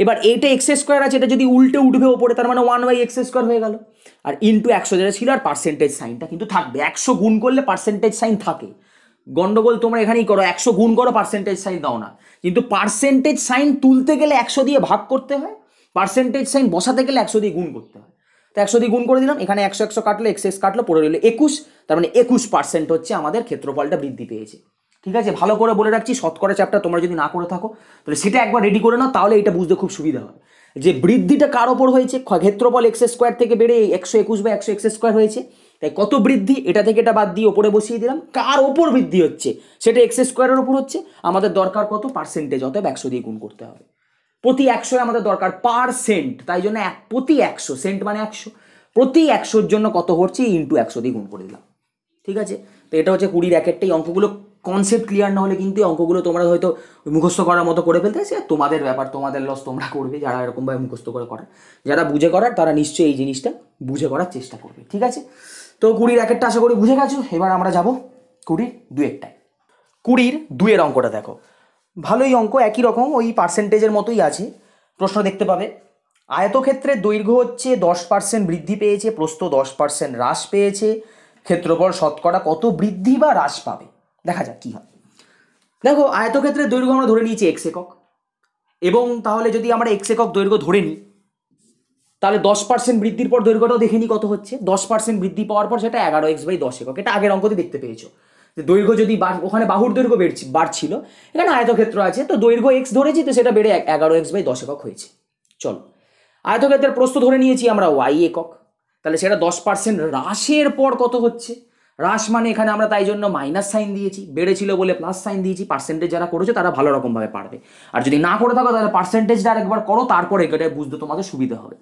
এবার এইটা x² আছে, এটা যদি উল্টে উঠবে ওপরে, তার মানে 1/x² হয়ে গেল, আর ইন্টু 100 যেটা ছিল, আর পার্সেন্টেজ সাইনটা কিন্তু থাকবে, 100 গুণ করলে পার্সেন্টেজ সাইন থাকে। গন্ডগোল তোমরা এখানেই করো, 100 গুণ করো, পার্সেন্টেজ সাইন দাও না, কিন্তু পার্সেন্টেজ সাইন তুলতে গেলে 100 দিয়ে ভাগ করতে হয়, পার্সেন্টেজ সাইন বসাতে গেলে 100 দিয়ে গুণ করতে হয়। তো 100 দিয়ে গুণ করে দিলাম, এখানে 100 100 কাটলো, এক্স এক্স কাটলো, পড়ে রইলো 21। তার মানে 21% হচ্ছে আমাদের ক্ষেত্রফলটা বৃদ্ধি পেয়েছে। ঠিক আছে, ভালো করে বলে রাখছি, শতকরা চ্যাপ্টার তোমরা যদি না করে থাকো তাহলে সেটা একবার রেডি করে নাও, তাহলে এটা বুঝতে খুব সুবিধা হবে যে বৃদ্ধিটা কার ওপর হয়েছে। ক্ষেত্রফল এক্স স্কোয়ার থেকে বেড়ে 121/100 হয়েছে, তাই কত বৃদ্ধি, এটা থেকে এটা বাদ দিয়ে ওপরে বসিয়ে দিলাম। কার ওপর বৃদ্ধি হচ্ছে, সেটা এক্স স্কোয়ারের ওপর হচ্ছে। আমাদের দরকার কত, পার্সেন্টেজ, অতএব 100 দিয়ে গুণ করতে হবে। প্রতি 100 আমাদের দরকার পারসেন্ট, তাই জন্য প্রতি 100, সেন্ট মানে 100, প্রতি 100-র জন্য কত হচ্ছে ইন্টু 100 দিয়ে গুণ করে দিলাম। ঠিক আছে, তো এটা হচ্ছে 20 র্যাকেটটা। এই অঙ্কগুলো কনসেপ্ট ক্লিয়ার না হলে কিন্তু এই অঙ্কগুলো তোমরা হয়তো মুখস্থ করার মতো করে ফেলতে, সে তোমাদের ব্যাপার, তোমাদের লস, তোমরা করবে যারা এরকমভাবে মুখস্থ করে করার। যারা বুঝে করার তারা নিশ্চয়ই এই জিনিসটা বুঝে করার চেষ্টা করবে। ঠিক আছে, তো 20 র্যাকেটটা আশা করি বুঝে গেছো। এবার আমরা যাব 20-2-টায়। 20-2 অঙ্কটা দেখো, ভালোই অঙ্ক, একই রকম ওই পার্সেন্টেজের মতোই আছে। প্রশ্ন দেখতে পাবে, আয়তক্ষেত্রের দৈর্ঘ্য হচ্ছে 10% বৃদ্ধি পেয়েছে, প্রস্থ 10% হ্রাস পেয়েছে, ক্ষেত্রফল শতকরা কত বৃদ্ধি বা হ্রাস পাবে। দেখা যাক কি হয়। দেখো, আয়তক্ষেত্রের দৈর্ঘ্য আমরা ধরে নিয়েছি x একক, এবং তাহলে যদি আমরা x একক দৈর্ঘ্য ধরে নিই, তাহলে 10% বৃদ্ধির পর দৈর্ঘ্যটাও দেখে নিই কত হচ্ছে। 10% বৃদ্ধি পাওয়ার পর সেটা 11x/10 একক। এটা আগের অঙ্কতে দেখতে পেয়েছো যে দৈর্ঘ্য যদি ওখানে বাহুর দৈর্ঘ্য বাড়ছিল, এখানে আয়তক্ষেত্র আছে, তো দৈর্ঘ্য x ধরেছি, তো সেটা বেড়ে 11x/10 একক হয়েছে। চলো, আয়তক্ষেত্রের প্রস্থ ধরে নিয়েছি আমরা y একক, তাহলে সেটা 10% হ্রাসের পর কত হচ্ছে। হ্রাস মানে এখানে আমরা তাই জন্য মাইনাস সাইন দিয়েছি, বেড়েছিল বলে প্লাস সাইন দিয়েছি। পার্সেন্টেজ যারা করেছে তারা ভালো রকমভাবে পারবে, আর যদি না করে থাকো তাহলে পার্সেন্টেজটা আরেকবার করো, তারপরে এটা বুঝতে তোমাদের সুবিধা হবে।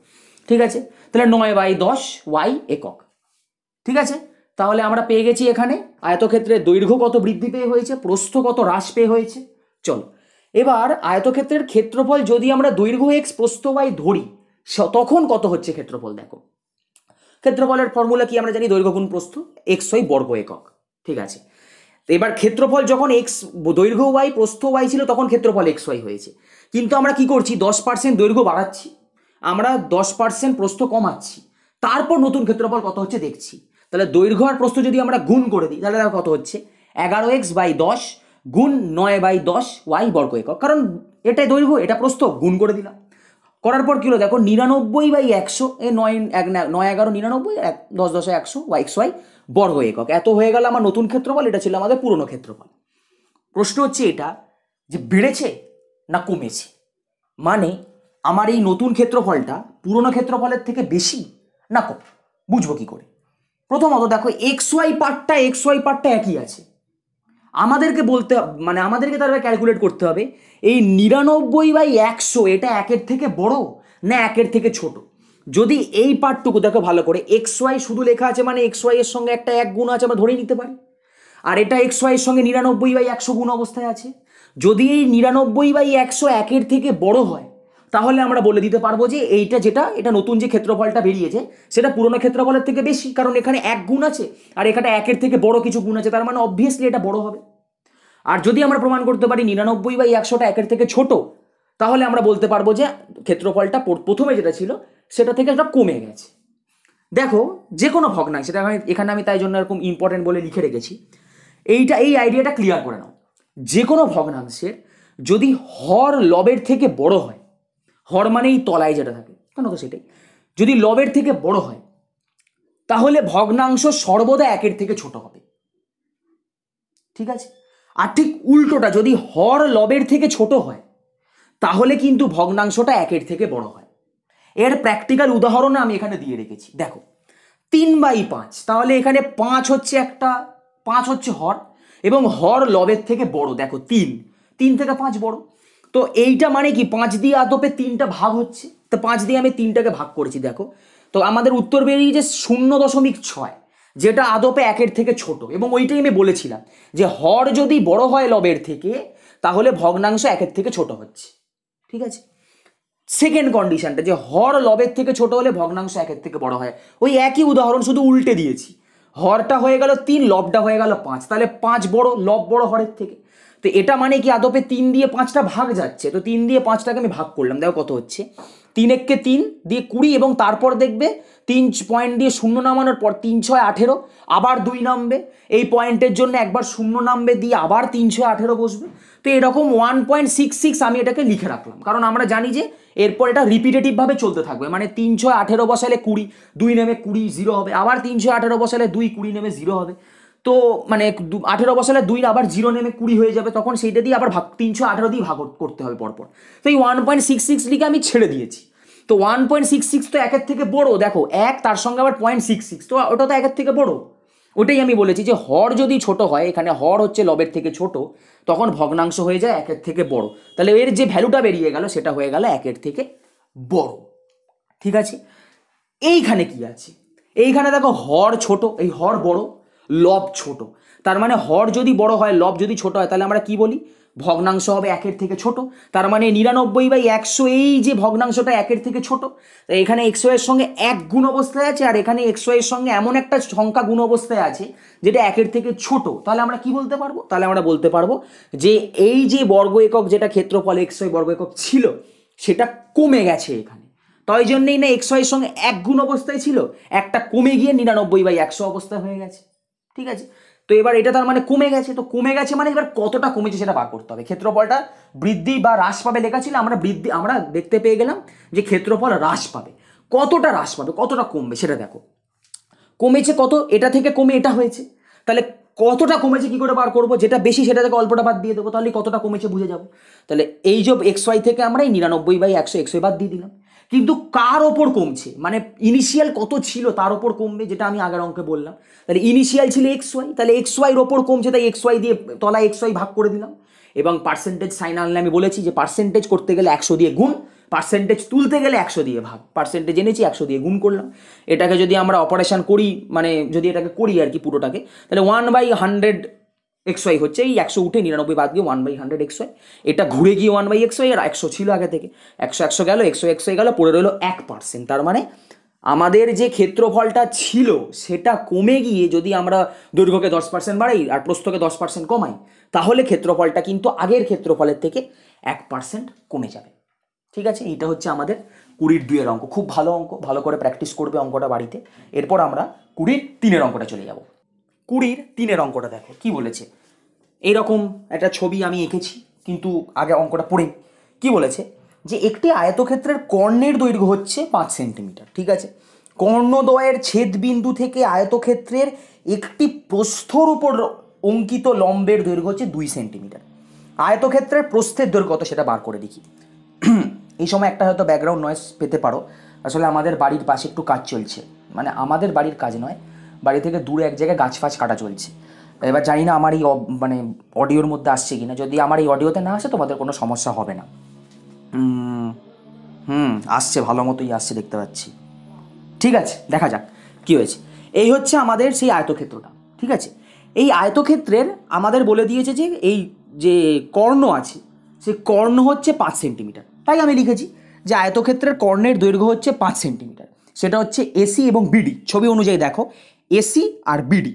ঠিক আছে, তাহলে 9/10 y একক। ঠিক আছে, তাহলে আমরা পেয়ে গেছি এখানে আয়তক্ষেত্রের দৈর্ঘ্য কত বৃদ্ধি পেয়ে হয়েছে, প্রস্থ কত হ্রাস পেয়ে হয়েছে। চলো, এবার আয়তক্ষেত্রের ক্ষেত্রফল যদি আমরা দৈর্ঘ্য x প্রস্থ y ধরি, তখন কত হচ্ছে ক্ষেত্রফল। দেখো, ক্ষেত্রফলের ফর্মুলা কি আমরা জানি, দৈর্ঘ্য গুণ প্রস্থ, xy বর্গ একক। ঠিক আছে, তো এবার ক্ষেত্রফল যখন x দৈর্ঘ্য y প্রস্থ y ছিল, তখন ক্ষেত্রফল xy হয়েছে। কিন্তু আমরা কি করছি, 10% দৈর্ঘ্য বাড়াচ্ছি, আমরা 10% প্রস্থ কমাচ্ছি, তারপর নতুন ক্ষেত্রফল কত হচ্ছে দেখছি। তাহলে দৈর্ঘ্য আর প্রস্থ যদি আমরা গুণ করে দিই, তাহলে কত হচ্ছে 11x/10 গুণ 9/10 y বর্গ একক। কারণ এটাই দৈর্ঘ্য, এটা প্রস্থ, গুণ করে দিলাম। করার পর কি হলো দেখো, 99/100, এই 9 11 99, 10 10 100 xy বর্গ একক। এত হয়ে গেল আমার নতুন ক্ষেত্রফল, এটা ছিল আমাদের পুরনো ক্ষেত্রফল। প্রশ্ন হচ্ছে এটা যে বেড়েছে না কমেছে, মানে আমার এই নতুন ক্ষেত্রফলটা পুরনো ক্ষেত্রফলের থেকে বেশি না কম, বুঝবো কি করে। প্রথমত দেখো, xy পার্টটা একই আছে, আমাদেরকে বলতে মানে আমাদেরকে তাহলে ক্যালকুলেট করতে হবে এই 99/100 এটা 1-এর থেকে বড় না 1-এর থেকে ছোট। যদি এই পার্টটুকু দেখো ভালো করে, xy শুধু লেখা আছে মানে xy এর সঙ্গে একটা 1 গুণ আছে, আমরা ধরেই নিতে পারি। আর এটা xy এর সঙ্গে 99/100 গুণ অবস্থায় আছে। যদি এই 99/100 1-এর থেকে বড় হয়, তাহলে আমরা বলে দিতে পারবো যে এইটা এটা নতুন যে ক্ষেত্রফলটা বেরিয়েছে সেটা পুরনো ক্ষেত্রফলের থেকে বেশি, কারণ এখানে 1 গুণ আছে আর এখানে 1-এর থেকে বড় কিছু গুণ আছে, তার মানে অবভিয়াসলি এটা বড় হবে। আর যদি আমরা প্রমাণ করতে পারি 99/100টা 1-এর থেকে ছোট, তাহলে আমরা বলতে পারবো যে ক্ষেত্রফলটা প্রথমে যেটা ছিল সেটা থেকে এটা কমে গেছে। দেখো, যে কোনো ভগ্নাংশ, সেটা এখানে আমি তাই জন্য এরকম ইম্পর্টেন্ট বলে লিখে রেখেছি, এই আইডিয়াটা ক্লিয়ার করে নাও। যে কোনো ভগ্নাংশের যদি হর লবের থেকে বড় হয়, হর মানে এই তলায় যেটা থাকে কেন, তো সেটাই, যদি লবের থেকে বড় হয়, তাহলে ভগ্নাংশ সর্বদা 1-এর থেকে ছোট হবে। ঠিক আছে, আর ঠিক উল্টোটা, যদি হর লবের থেকে ছোট হয়, তাহলে কিন্তু ভগ্নাংশটা 1-এর থেকে বড় হয়। এর প্র্যাকটিক্যাল উদাহরণ আমি এখানে দিয়ে রেখেছি। দেখো, 3/5, তাহলে এখানে 5 হচ্ছে একটা, 5 হচ্ছে হর, এবং হর লবের থেকে বড়। দেখো 3 থেকে 5 বড়, তো এইটা মানে কি 5 দিয়ে আদপে 3টা ভাগ হচ্ছে, তো 5 দিয়ে আমি 3টাকে ভাগ করেছি। দেখো, তো আমাদের উত্তর বেরিয়েছে 0.6, যেটা আদপে 1-এর থেকে ছোট। এবং ওইটাই আমি বলেছিলাম যে হর যদি বড় হয় লবের থেকে, তাহলে ভগ্নাংশ 1-এর থেকে ছোট হচ্ছে। ঠিক আছে, সেকেন্ড কন্ডিশনটা যে হর লবের থেকে ছোট হলে ভগ্নাংশ 1-এর থেকে বড় হয়, ওই একই উদাহরণ শুধু উল্টে দিয়েছি। হরটা হয়ে গেল 3, লবটা হয়ে গেল 5, তাহলে 5 বড়, লব বড় হরের থেকে। তো এটা মানে কি আদপে 3 দিয়ে 5টা ভাগ যাচ্ছে, তো 3 দিয়ে 5টাকে আমি ভাগ করলাম, দেখো কত হচ্ছে, 3 একে 3 দিয়ে 20, এবং তারপর দেখবে পয়েন্ট দিয়ে শূন্য নামানোর পর 3 6 18, আবার 2 নামবে, এই পয়েন্টের জন্য একবার শূন্য নামবে, দিয়ে আবার 3 6 18 বসবে। তো এরকম 1.66 আমি এটাকে লিখে রাখলাম, কারণ আমরা জানি যে এরপর এটা রিপিটেটিভভাবে চলতে থাকবে, মানে 3 6 18 বসালে 20, 2 নেমে 20 0 হবে, আবার 3 6 18 বসালে 2 20 নেমে 0 হবে। তো মানে 18 বসালে 2 আবার 0 নেমে 20 হয়ে যাবে, তখন সেইটা দিয়ে আবার 318 দিয়ে ভাগ করতে হবে পরপর। তো এই 1.66 লিখে আমি ছেড়ে দিয়েছি। তো 1.66 তো একের থেকে বড়, দেখো এক তার সঙ্গে আবার 0.66, তো ওটা তো একের থেকে বড়। ওটাই আমি বলেছি যে হর যদি ছোট হয়, এখানে হর হচ্ছে লবের থেকে ছোট, তখন ভগ্নাংশ হয়ে যায় একের থেকে বড়। তাহলে এর যে ভ্যালুটা বেরিয়ে গেল সেটা হয়ে গেল একের থেকে বড়। ঠিক আছে, এইখানে কি আছে? এইখানে দেখো হর ছোট, এই হর বড়, লব ছোট। তার মানে হর যদি বড় হয়, লব যদি ছোট হয়, তাহলে আমরা কি বলি? ভগ্নাংশ হবে একের থেকে ছোট। তার মানে 99/100, এই যে ভগ্নাংশটা একের থেকে ছোট, এখানে 100 এর সঙ্গে 1 গুণ অবস্থায় আছে, আর এখানে 100 এর সঙ্গে এমন একটা সংখ্যা গুণ অবস্থায় আছে যেটা একের থেকে ছোট। তাহলে আমরা কি বলতে পারবো? তাহলে আমরা বলতে পারবো যে এই যে বর্গ একক, যেটা ক্ষেত্রফল xy বর্গ একক ছিল, সেটা কমে গেছে এখানে। তাই জন্যই না xy এর সঙ্গে 1 গুণ অবস্থায় ছিল, একটা কমে গিয়ে 99/100 অবস্থায় হয়ে গেছে। ঠিক আছে, তো এবার এটা তার মানে কমে গেছে। তো কমে গেছে মানে এবার কতটা কমেছে সেটা বার করতে হবে। ক্ষেত্রফলটা বৃদ্ধি বা হ্রাস পাবে লেখা ছিল, আমরা দেখতে পেয়ে গেলাম যে ক্ষেত্রফল হ্রাস পাবে। কতটা হ্রাস পাবে, কতটা কমবে সেটা দেখো। কমেছে কত? এটা থেকে কমে এটা হয়েছে, তাহলে কতটা কমেছে কি করে বার করবো? যেটা বেশি সেটা থেকে অল্পটা বাদ দিয়ে দেবো, তাহলে কতটা কমেছে বুঝে যাবো। তাহলে এই যে xy থেকে আমরা এই 99/100 xy বাদ দিয়ে দিলাম। কিন্তু কার ওপর কমছে? মানে ইনিশিয়াল কত ছিল তার ওপর কমবে, যেটা আমি আগের অঙ্কে বললাম। তাহলে ইনিশিয়াল ছিল xy, তাহলে xy এর ওপর কমছে, তাই xy দিয়ে তলায় xy ভাগ করে দিলাম। এবং পার্সেন্টেজ সাইন আনলে আমি বলেছি যে পার্সেন্টেজ করতে গেলে 100 দিয়ে গুণ, পার্সেন্টেজ তুলতে গেলে 100 দিয়ে ভাগ। পার্সেন্টেজ এনেছি, 100 দিয়ে গুণ করলাম। এটাকে যদি আমরা অপারেশন করি, মানে যদি এটাকে করি আর কি পুরোটাকে, তাহলে 1/100 xy হচ্ছে, এই 100 উঠে 99 বাদ দিয়ে 1/100 xy, এটা ঘুরে গিয়ে 1/xy, আর 100 ছিল আগে থেকে, 100 গেল, 100 গেল, পড়ে রইল 1%। তার মানে আমাদের যে ক্ষেত্রফলটা ছিল সেটা কমে গিয়ে যদি আমরা দৈর্ঘ্যকে 10% বাড়াই আর প্রস্থকে 10% কমাই, তাহলে ক্ষেত্রফলটা কিন্তু আগের ক্ষেত্রফলের থেকে 1% কমে যাবে। ঠিক আছে, এইটা হচ্ছে আমাদের 20-2 অঙ্ক। খুব ভালো অঙ্ক, ভালো করে প্র্যাকটিস করবে অঙ্কটা বাড়িতে। এরপর আমরা 20-3 অঙ্কটা চলে যাব। 20-3 অঙ্কটা দেখো কি বলেছে। এইরকম একটা ছবি আমি এঁকেছি, কিন্তু আগে অঙ্কটা পড়ে কি বলেছে, যে একটি আয়তক্ষেত্রের কর্ণের দৈর্ঘ্য হচ্ছে 5 সেন্টিমিটার। ঠিক আছে, কর্ণদ্বয়ের ছেদবিন্দু থেকে আয়তক্ষেত্রের একটি প্রস্থর উপর অঙ্কিত লম্বের দৈর্ঘ্য হচ্ছে 2 সেন্টিমিটার। আয়তক্ষেত্রের প্রস্থের দৈর্ঘ্য কত সেটা বার করে দেখি। এই সময় একটা হয়তো ব্যাকগ্রাউন্ড নয়েজ পেতে পারো, আসলে আমাদের বাড়ির পাশে একটু কাজ চলছে, মানে আমাদের বাড়ির কাজ নয়, বাড়ি থেকে দূরে এক জায়গায় গাছ ফাছ কাটা চলছে। এবার জানি না আমার এই মানে অডিওর মধ্যে আসছে কিনা, যদি আমার এই অডিওতে না আসে তোমাদের কোনো সমস্যা হবে না। আসছে, ভালো মতোই আসছে দেখতে পাচ্ছি। ঠিক আছে, দেখা যাক কি হয়েছে। এই হচ্ছে আমাদের সেই আয়তক্ষেত্রটা। ঠিক আছে, এই আয়তক্ষেত্রের আমাদের বলে দিয়েছে যে এই যে কর্ণ আছে, সেই কর্ণ হচ্ছে 5 সেন্টিমিটার। তাই আমি লিখেছি যে আয়তক্ষেত্রের কর্ণের দৈর্ঘ্য হচ্ছে 5 সেন্টিমিটার। সেটা হচ্ছে এসি এবং বিডি। ছবি অনুযায়ী দেখো, এসি আর বিডি।